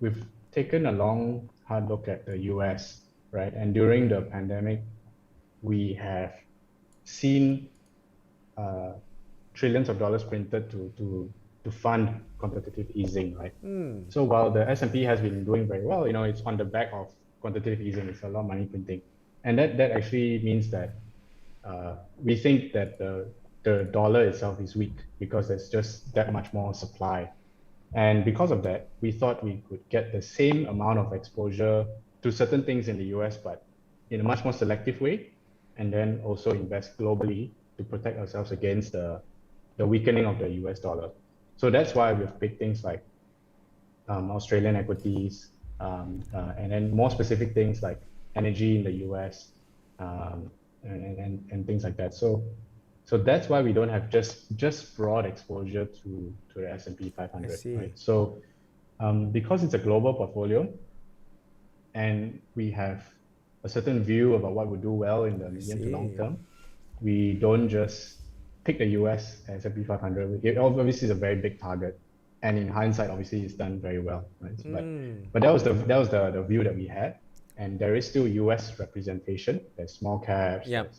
we've taken a long, hard look at the US, right? And during the pandemic, we have seen trillions of dollars printed to fund quantitative easing, right? So while the S&P has been doing very well, it's on the back of quantitative easing. It's a lot of money printing, and that actually means that we think that the dollar itself is weak because there's just that much more supply. And because of that, we thought we could get the same amount of exposure to certain things in the US, but in a much more selective way, and then also invest globally to protect ourselves against the weakening of the US dollar. So that's why we've picked things like Australian equities, and then more specific things like energy in the US, and things like that. So that's why we don't have just broad exposure to the S&P 500. I see. Right? So because it's a global portfolio, and we have a certain view about what would do well in the medium to long term, we don't just pick the US S&P 500. It obviously is a very big target, and in hindsight, obviously it's done very well, right? But that was the view that we had, and there is still US representation. There's small caps. Yep.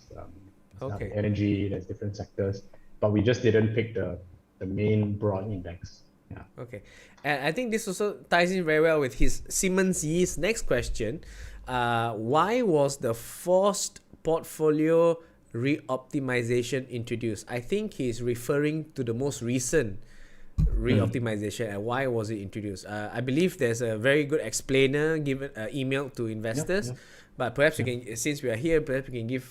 There's energy. There's different sectors, but we just didn't pick the main broad index. Yeah. Okay, and I think this also ties in very well with his Siemens Yi's next question. Why was the forced portfolio reoptimization introduced? I think he's referring to the most recent reoptimization and why was it introduced. I believe there's a very good explainer given email to investors, but perhaps you can, since we are here, perhaps you can give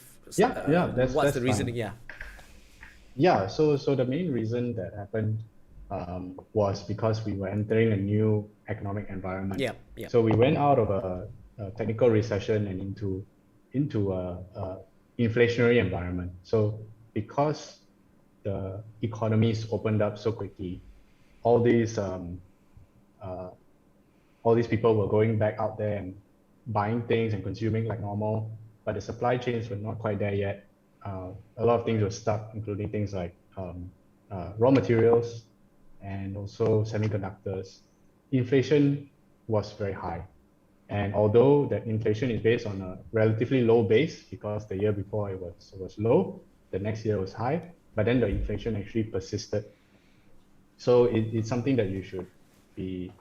what's the reasoning. So the main reason that happened was because we were entering a new economic environment. So we went out of a technical recession and into a inflationary environment. So because the economies opened up so quickly, all these people were going back out there and buying things and consuming like normal, but the supply chains were not quite there yet. A lot of things were stuck, including things like raw materials and also semiconductors. Inflation was very high. And although that inflation is based on a relatively low base, because the year before it was low, the next year was high, but then the inflation actually persisted. So it's something that you should be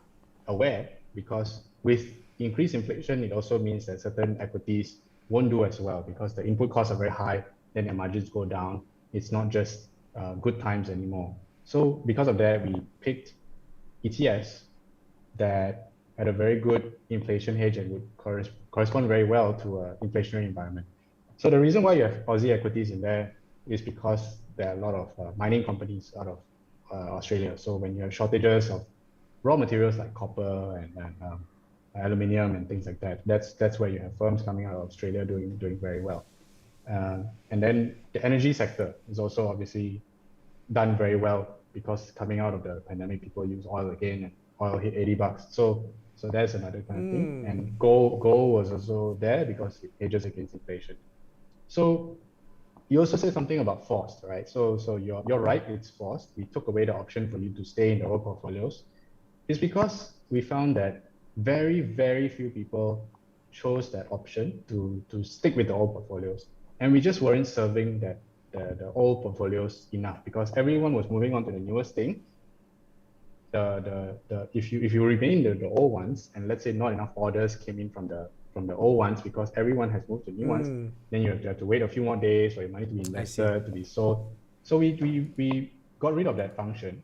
aware, because with increased inflation, it also means that certain equities won't do as well because the input costs are very high, then their margins go down. It's not just good times anymore. So because of that, we picked ETFs that had a very good inflation hedge and would correspond very well to an inflationary environment. So the reason why you have Aussie equities in there is because there are a lot of mining companies out of Australia. So when you have shortages of raw materials like copper and aluminium and things like that, that's where you have firms coming out of Australia doing very well. And then the energy sector is also obviously done very well because coming out of the pandemic, people use oil again, and oil hit $80. So that's another kind of thing. And gold was also there because it hedges against inflation. So you also said something about forced, right? So you're right, it's forced. We took away the option for you to stay in the old portfolios. It's because we found that very, very few people chose that option to stick with the old portfolios. And we just weren't serving the old portfolios enough because everyone was moving on to the newest thing. If you remain the old ones, and let's say not enough orders came in from the old ones because everyone has moved to new ones, then you have to wait a few more days for your money to be invested, to be sold. So we got rid of that function.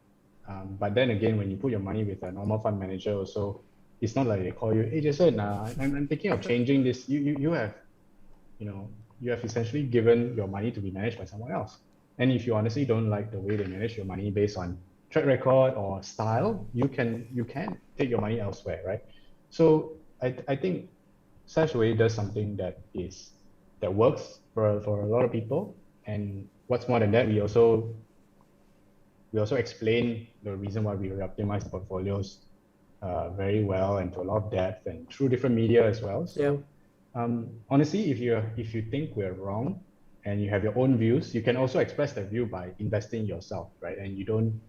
But then again, when you put your money with a normal fund manager also, it's not like they call you, hey Jason, I'm thinking of changing this. You have essentially given your money to be managed by someone else. And if you honestly don't like the way they manage your money based on track record or style, you can take your money elsewhere, right? So I think StashAway does something that works for a lot of people. And what's more than that, we also explain the reason why we reoptimize the portfolios very well and to a lot of depth and through different media as well. So honestly, if you think we're wrong and you have your own views, you can also express that view by investing yourself, right? And you don't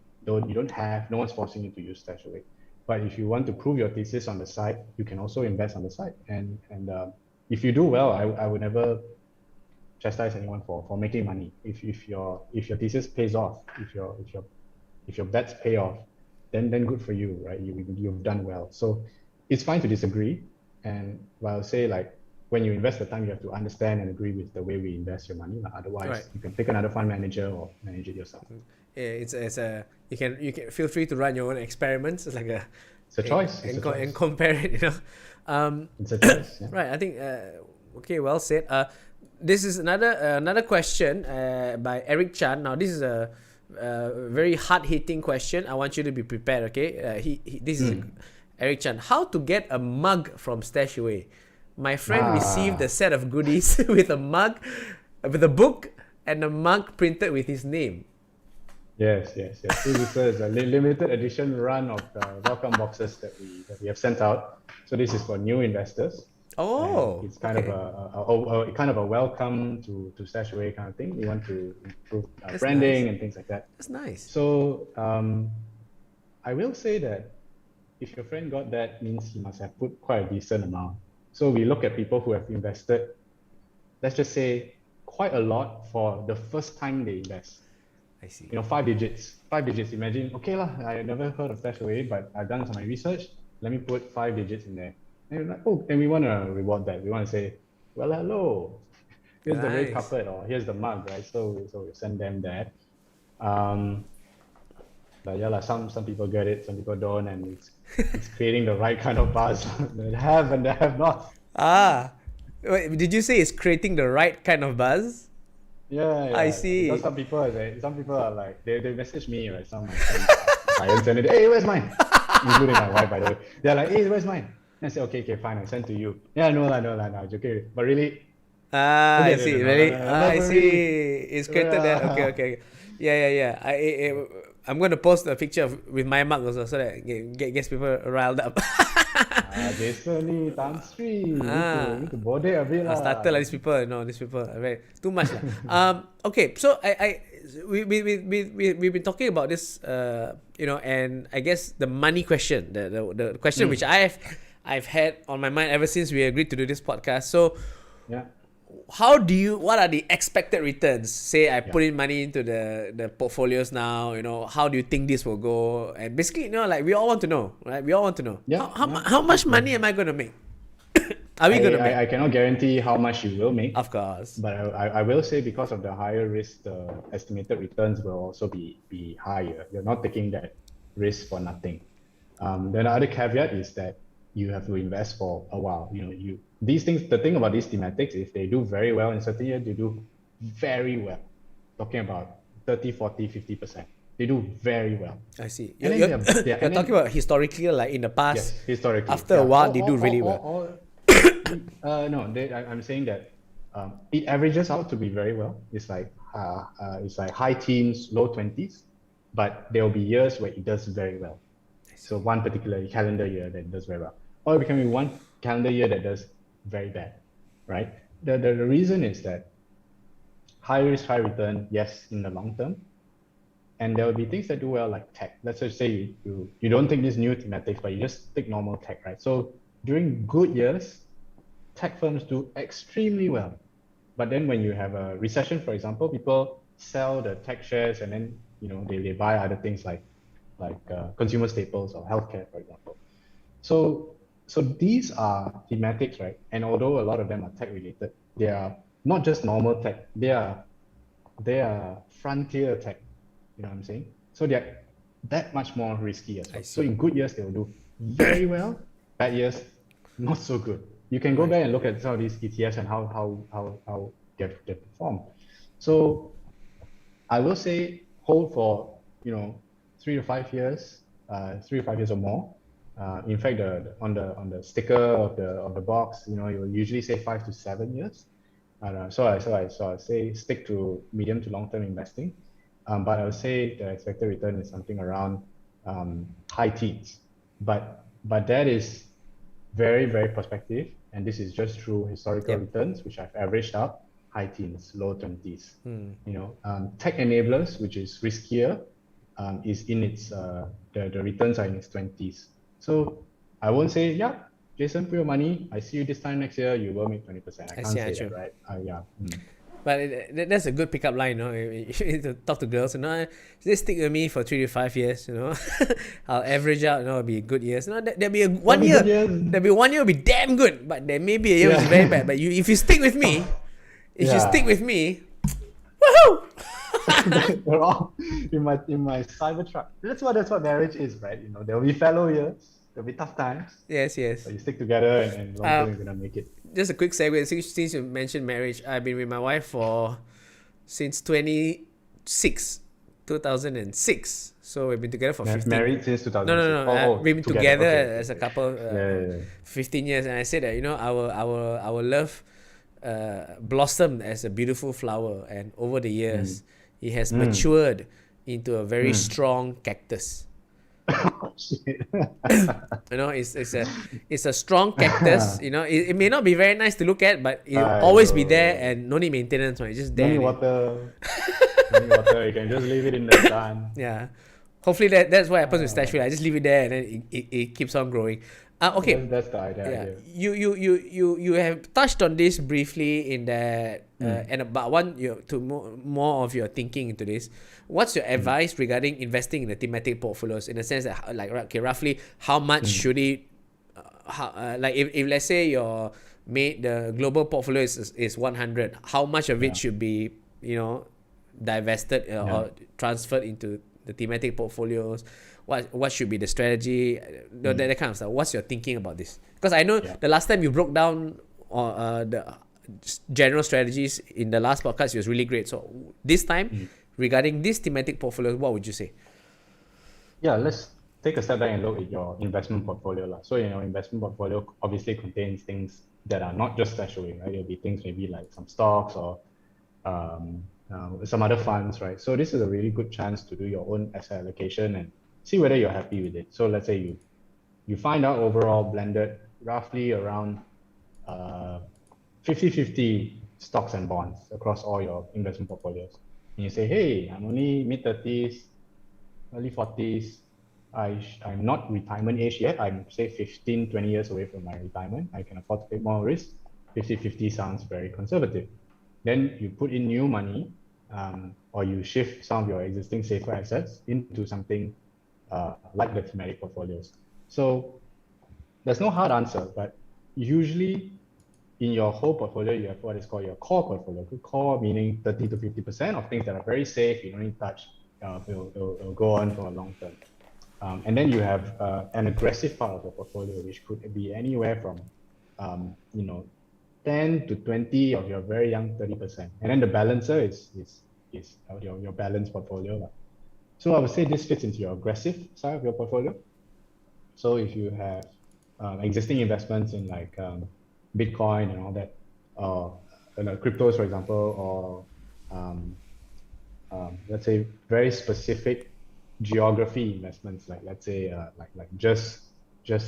have, no one's forcing you to use StashAway. But if you want to prove your thesis on the side, you can also invest on the side. And if you do well, I would never chastise anyone for making money. If your thesis pays off, if your bets pay off, then good for you, right? You've done well. So it's fine to disagree. And I'll say, like, when you invest the time, you have to understand and agree with the way we invest your money. Otherwise, you can pick another fund manager or manage it yourself. Yeah, you can feel free to run your own experiments. It's like it's a choice. And compare it. It's a choice. Yeah. Right. I think. Okay. Well said. This is another question by Eric Chan. Now this is a very hard hitting question. I want you to be prepared. Okay. This is Eric Chan. How to get a mug from StashAway? My friend received a set of goodies with a mug, with a book, and a mug printed with his name. Yes. This is a limited edition run of the welcome boxes that we have sent out. So this is for new investors. Oh, and it's kind of a welcome to StashAway kind of thing. We want to improve our branding and things like that. That's nice. So I will say that if your friend got that, means he must have put quite a decent amount. So we look at people who have invested, let's just say, quite a lot for the first time they invest. I see. 5 digits. Imagine, okay lah, I never heard of StashAway, but I've done some research. Let me put 5 digits in there. And you're like, and we want to reward that. We want to say, well, hello, here's the red carpet, or here's the mug, right? So we send them that. But yeah, some people get it, some people don't, and it's creating the right kind of buzz. They have and they have not. Wait, did you say it's creating the right kind of buzz? Yeah. I see. Because some people are like, they message me, right? Some of my friends, I send it, hey, where's mine? Including my wife, by the way. They're like, hey, where's mine? And I say, okay, fine, I send to you. Yeah, no, okay. But really? I see, really? I see. It's created that. Okay. Yeah. I'm going to post a picture with my mug also so that gets people riled up. Jason ni Tan Sri. Need to bother a bit lah. Started like these people are very too much lah. Okay, so we've been talking about this, and I guess the money question, the question which I've had on my mind ever since we agreed to do this podcast. So, what are the expected returns? Say I put in money into the portfolios now, how do you think this will go? And basically, like we all want to know, right? We all want to know. How much money am I going to make? Are we going to make? I cannot guarantee how much you will make. Of course. But I will say because of the higher risk, the estimated returns will also be higher. You're not taking that risk for nothing. Then the other caveat is that you have to invest for a while. These things, the thing about these thematics, if they do very well in certain years, they do very well. Talking about 30, 40, 50%. They do very well. I see. You're talking about historically, like in the past. Yes, historically. After a while, they do really well. No, I'm saying that it averages out to be very well. It's like high teens, low 20s, but there will be years where it does very well. So one particular calendar year that does very well, or it can be one calendar year that does very bad, right? The reason is that high risk, high return, yes, in the long term. And there will be things that do well, like tech. Let's just say you don't take these new thematics, but you just take normal tech, right? So during good years, tech firms do extremely well. But then when you have a recession, for example, people sell the tech shares and then they buy other things like consumer staples or healthcare, for example. So these are thematics, right? And although a lot of them are tech related, they are not just normal tech. They are frontier tech. You know what I'm saying? So they're that much more risky as I well. So see. in good years, they will do very well. Bad years, not so good. You can go Right. back and look at some of these ETFs and how they perform. So I will say hold for 3 to 5 years, 3 to 5 years or more. In fact, on the sticker of the box, you will usually say 5 to 7 years. So I say stick to medium to long term investing. But I would say the expected return is something around high teens. But that is very, very prospective. And this is just through historical Yep. returns, which I've averaged out, high teens, low 20s. Tech enablers, which is riskier, is in its, the returns are in its 20s. So I won't say, yeah, Jason, put your money. I see you this time next year, you will make 20%. I can't say that, right? Yeah. But that's a good pickup line, If you need to talk to girls, just stick with me for 3 to 5 years, I'll average out, it'll be good years. There'll be one year. There'll be 1 year will be damn good, but there may be a year which is very bad. But if you stick with me, woohoo! We're all in my cyber truck. That's what marriage is, right? There'll be fallow years, there'll be tough times. Yes. But you stick together and long term you're gonna make it. Just a quick segue. Since you mentioned marriage, I've been with my wife since 2006. So we've been together for 15. Married since 2006. No. We've been together okay. as a couple 15 years, and I said that our love blossomed as a beautiful flower, and over the years it has matured into a very strong cactus. It's a strong cactus. It may not be very nice to look at, but it'll always be there, and no need maintenance. It's just there. No need water. You can just leave it in the sun. Yeah, hopefully that's what happens with StashAway. I just leave it there, and then it keeps on growing. Okay. That's the idea. You have touched on this briefly in that, but I want you to more of your thinking into this. What's your advice regarding investing in the thematic portfolios, in the sense that, roughly how much should it, if let's say your the global portfolio is 100, how much of it should be divested or transferred into the thematic portfolios? What should be the strategy? That kind of stuff. What's your thinking about this? Because I know the last time you broke down the general strategies in the last podcast, it was really great. So this time, regarding this thematic portfolio, what would you say? Yeah, let's take a step back and look at your investment portfolio. So investment portfolio obviously contains things that are not just StashAway, right? It'll be things maybe like some stocks or some other funds, right? So this is a really good chance to do your own asset allocation and see whether you're happy with it. So let's say you find out overall blended roughly around 50-50 stocks and bonds across all your investment portfolios. And you say, hey, I'm only mid-30s, early 40s. I'm not retirement age yet. I'm say 15, 20 years away from my retirement. I can afford to take more risk. 50-50 sounds very conservative. Then you put in new money, or you shift some of your existing safer assets into something like the thematic portfolios. So there's no hard answer, but usually in your whole portfolio, you have what is called your core portfolio. Core meaning 30 to 50% of things that are very safe, you don't need to touch, it'll go on for a long term. And then you have an aggressive part of the portfolio, which could be anywhere from 10 to 20 of your very young 30%. And then the balancer is your balanced portfolio. So I would say this fits into your aggressive side of your portfolio. So if you have existing investments in like Bitcoin and all that, cryptos, for example, or let's say very specific geography investments, like let's say like just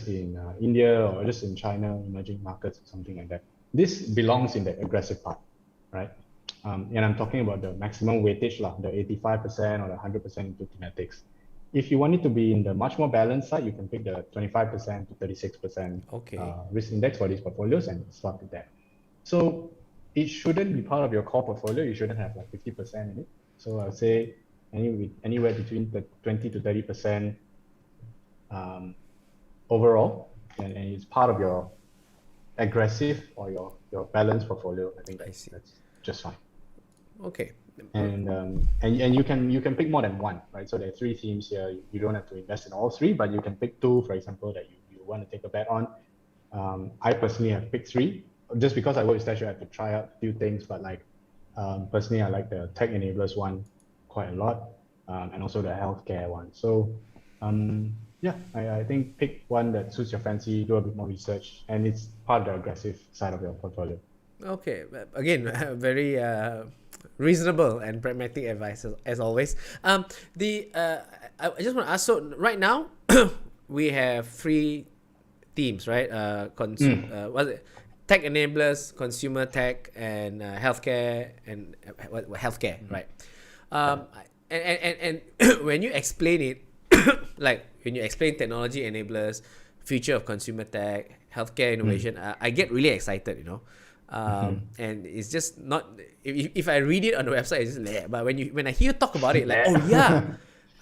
in India or just in China, emerging markets or something like that. This belongs in the aggressive part, right? and I'm talking about the maximum weightage, the 85% or the 100% into thematics. If you want it to be in the much more balanced side, you can pick the 25% to 36% Okay. risk index for these portfolios and start with that. So it shouldn't be part of your core portfolio. You shouldn't have like 50% in it. So I'll say anywhere between the 20 to 30% overall, and it's part of your aggressive or your balanced portfolio. I think that's just fine. Okay. And you can pick more than one, right? So there are three themes here. You don't have to invest in all three, but you can pick two, for example, that you want to take a bet on. I personally have picked three. Just because I work with StashAway, I have to try out a few things, but like personally, I like the tech enablers one quite a lot, and also the healthcare one. So yeah, I think pick one that suits your fancy, do a bit more research, and it's part of the aggressive side of your portfolio. Okay, again, very reasonable and pragmatic advice as always. I just want to ask. So right now, we have three themes, right? What's it? Tech enablers, consumer tech, and healthcare, and healthcare, right? And when you explain it, like when you explain technology enablers, future of consumer tech, healthcare innovation, I get really excited, you know. And it's just not, if I read it on the website, it's just like, but when I hear you talk about it, like, oh yeah,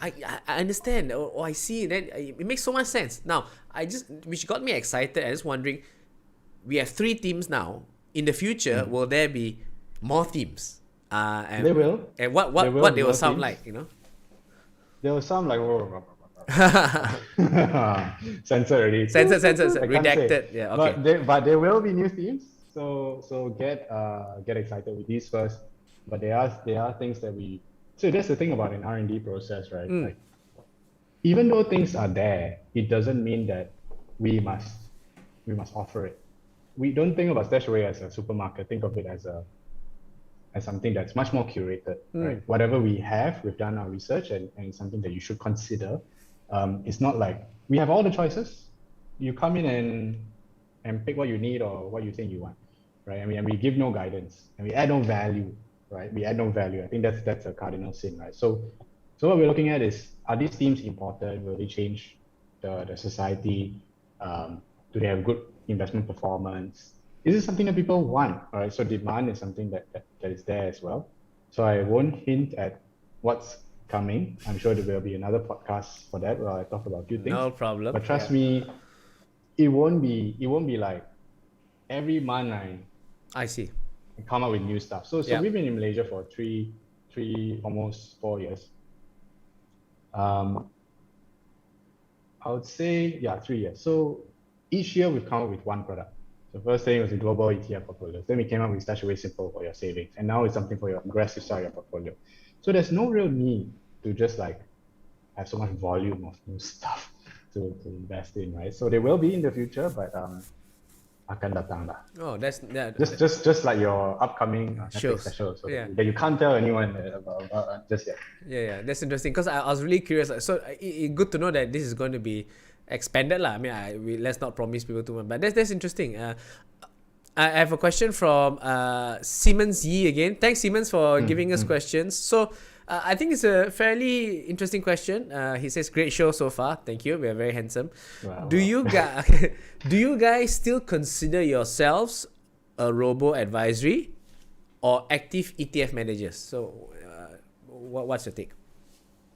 I understand, or I see, then it makes so much sense. Now, which got me excited, I was wondering, we have three themes now. In the future, will there be more themes? And they will. And what they will sound like, you know? They will sound like censored already. Censored, redacted. Yeah, okay. But there will be new themes. So get excited with these first. But there are things that so that's the thing about an R&D process, right? Like, even though things are there, it doesn't mean that we must offer it. We don't think about StashAway as a supermarket. Think of it as something that's much more curated, right? Whatever we have, we've done our research, and it's something that you should consider. It's not like we have all the choices. You come in and pick what you need or what you think you want, right? I mean, and we give no guidance and we add no value, right? We add no value. I think that's a cardinal sin, right? So what we're looking at is, are these themes important? Will they change the society? Do they have good investment performance? Is it something that people want? All right, so demand is something that is there as well. So I won't hint at what's coming. I'm sure there will be another podcast for that where I talk about a few things. No problem. But trust me, it won't be like every month I see. come up with new stuff. So we've been in Malaysia for three almost 4 years. I would say 3 years. So each year we've come up with one product. The first thing was the global ETF portfolios. Then we came up with StashAway Simple for your savings. And now it's something for your aggressive side of your portfolio. So there's no real need to just like have so much volume of new stuff to invest in, right? So they will be in the future, but akan datang lah. Oh, that's just like your upcoming Netflix special, so that you can't tell anyone about just yet. Yeah, that's interesting because I was really curious. So good to know that this is going to be expanded lah. I mean, let's not promise people too much, but that's interesting. I have a question from Siemens Yi again. Thanks, Siemens, for giving us questions. So I think it's a fairly interesting question. He says, "Great show so far. Thank you. We are very handsome. Wow. Do you guys still consider yourselves a robo advisory or active ETF managers?" So, what's your take?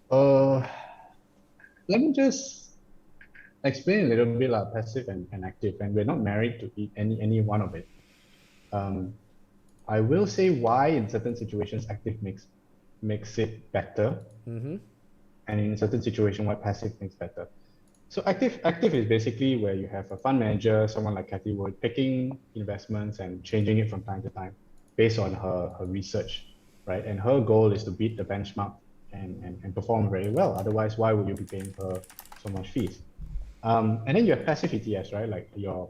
Let me just explain a little bit like passive and active, and we're not married to any one of it. I will say why in certain situations active makes it better, and in certain situations why passive makes better. So active is basically where you have a fund manager, someone like Kathy Wood, picking investments and changing it from time to time based on her research, right? And her goal is to beat the benchmark and perform very well. Otherwise, why would you be paying her so much fees? And then you have passive ETFs, right? Like your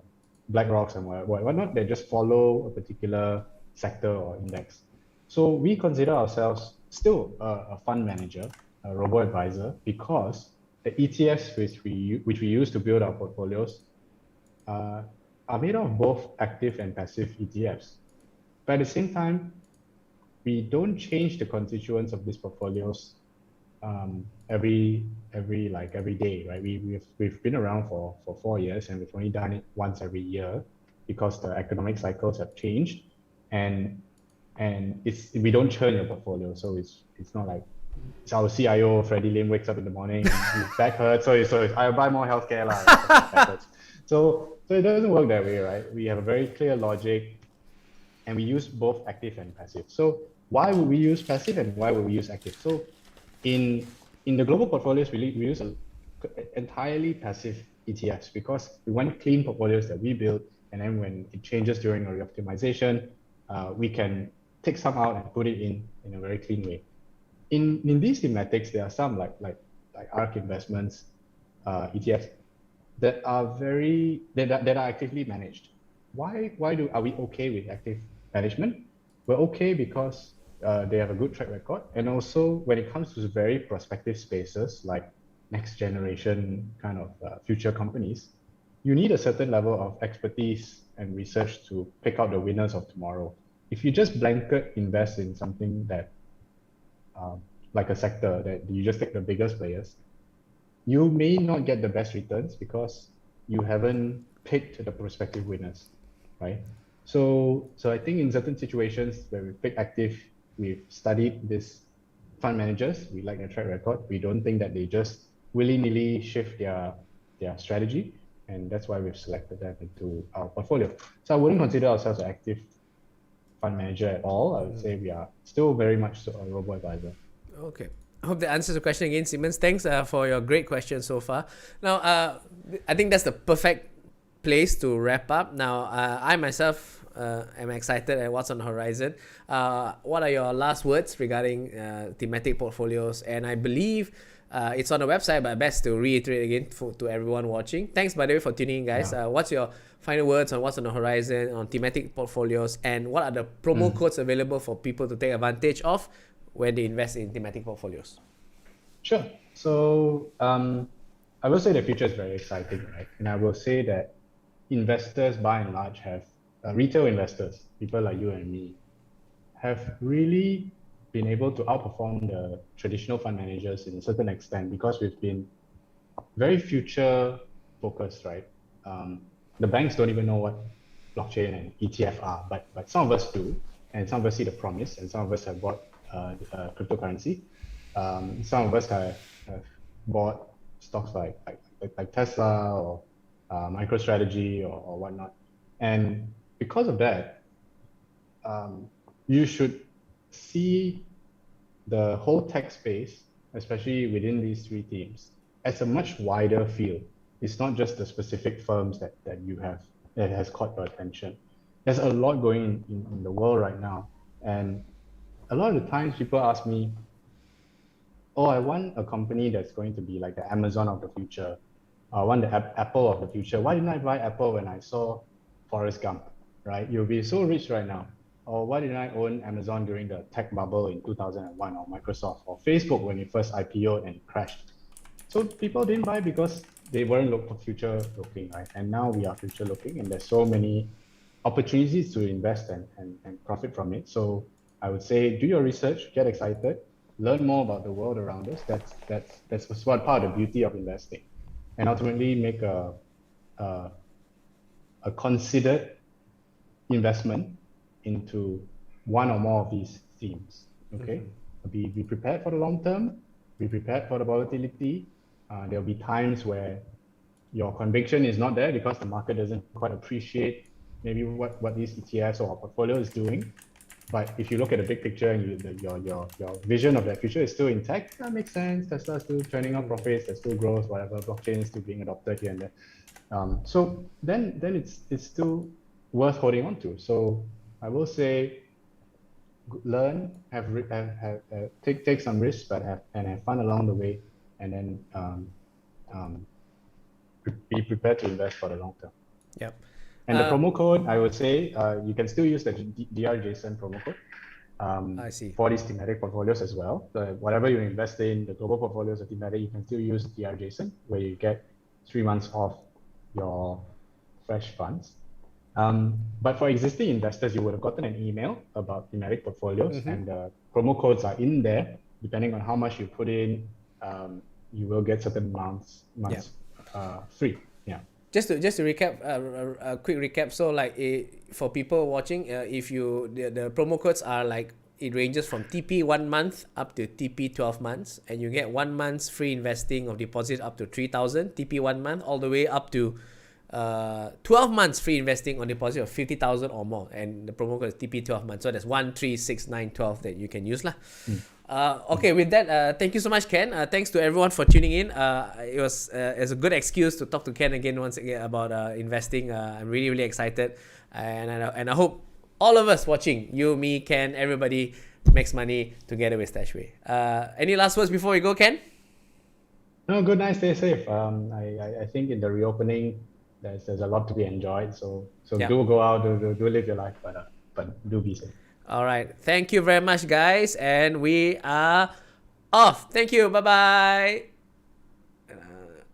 BlackRocks and whatnot, they just follow a particular sector or index. So we consider ourselves still a fund manager, a robo-advisor, because the ETFs which we use to build our portfolios are made of both active and passive ETFs. But at the same time, we don't change the constituents of these portfolios every day, right? We've been around for 4 years, and we've only done it once every year because the economic cycles have changed, and we don't churn your portfolio, so it's not like it's our CIO Freddie Lim wakes up in the morning and his back hurts, so I buy more healthcare lah. Back hurts. So it doesn't work that way, right? We have a very clear logic, and we use both active and passive. So why would we use passive and why would we use active? So in the global portfolios, we use entirely passive ETFs because we want clean portfolios that we build, and then when it changes during a reoptimization, we can take some out and put it in a very clean way. In these thematics, there are some like ARK investments, ETFs that are actively managed. Why are we okay with active management? We're okay because they have a good track record, and also when it comes to very prospective spaces like next generation kind of future companies, you need a certain level of expertise and research to pick out the winners of tomorrow. If you just blanket invest in something that like a sector that you just take the biggest players, you may not get the best returns because you haven't picked the prospective winners, right? So I think in certain situations where we pick active, we've studied these fund managers, we like their track record. We don't think that they just willy-nilly shift their strategy, and that's why we've selected them into our portfolio. So I wouldn't consider ourselves an active fund manager at all. I would say we are still very much so a robo-advisor. Okay. I hope that answers the question again, Siemens. Thanks for your great question so far. Now, I think that's the perfect place to wrap up. Now, I myself am excited at what's on the horizon. What are your last words regarding thematic portfolios? And I believe it's on the website, but best to reiterate again to everyone watching. Thanks, by the way, for tuning in, guys. Yeah. What's your final words on what's on the horizon on thematic portfolios, and what are the promo codes available for people to take advantage of when they invest in thematic portfolios? Sure. So I will say the future is very exciting, right? And I will say that investors, by and large, have retail investors, people like you and me, have really been able to outperform the traditional fund managers in a certain extent because we've been very future focused, right? The banks don't even know what blockchain and ETF are, but some of us do, and some of us see the promise, and some of us have bought cryptocurrency. Some of us have bought stocks like Tesla or MicroStrategy or whatnot, and because of that, you should see the whole tech space, especially within these three teams, as a much wider field. It's not just the specific firms that you have that has caught your attention. There's a lot going in the world right now, and a lot of the times people ask me, oh, I want a company that's going to be like the Amazon of the future. I want the Apple of the future. Why didn't I buy Apple when I saw Forrest Gump, right? You'll be so rich right now. Or why didn't I own Amazon during the tech bubble in 2001, or Microsoft, or Facebook when it first IPO'd and crashed? So people didn't buy because they weren't future looking, right? And now we are future looking, and there's so many opportunities to invest and profit from it. So I would say do your research, get excited, learn more about the world around us. That's one part of the beauty of investing, and ultimately make a considered investment into one or more of these themes. Okay, be prepared for the long term. Be prepared for the volatility. There'll be times where your conviction is not there because the market doesn't quite appreciate maybe what these ETFs or portfolio is doing. But if you look at the big picture and your vision of that future is still intact, that makes sense. Tesla's still turning out profits, there's still growth, whatever, blockchain is still being adopted here and there. So then it's still worth holding on to. So I will say, learn, take some risks, but have fun along the way, and then be prepared to invest for the long term. Yep. And the promo code, I would say, you can still use the DRJSON promo code I see. for these thematic portfolios as well. Whatever you invest in, the global portfolios or thematic, you can still use DRJSON, where you get 3 months off your fresh funds. But for existing investors, you would have gotten an email about thematic portfolios, and the promo codes are in there. Depending on how much you put in, you will get certain months free. Yeah. Just to recap, a quick recap. So like for people watching, if you the promo codes are like, it ranges from TP 1 month up to TP 12 months, and you get 1 month's free investing of deposit up to 3,000 TP 1 month, all the way up to 12 months free investing on deposit of 50,000 or more, and the promo code is TP 12 months. So that's 1, 3, 6, 9, 12 that you can use lah. Okay, with that, thank you so much, Ken. Thanks to everyone for tuning in. It was a good excuse to talk to Ken again once again about investing. I'm really, really excited, and I hope all of us watching, you, me, Ken, everybody, makes money together with StashAway. Any last words before we go, Ken? No, good night, stay safe. I think in the reopening, there's a lot to be enjoyed. So do go out, do live your life, but do be safe. All right. Thank you very much, guys. And we are off. Thank you. Bye-bye.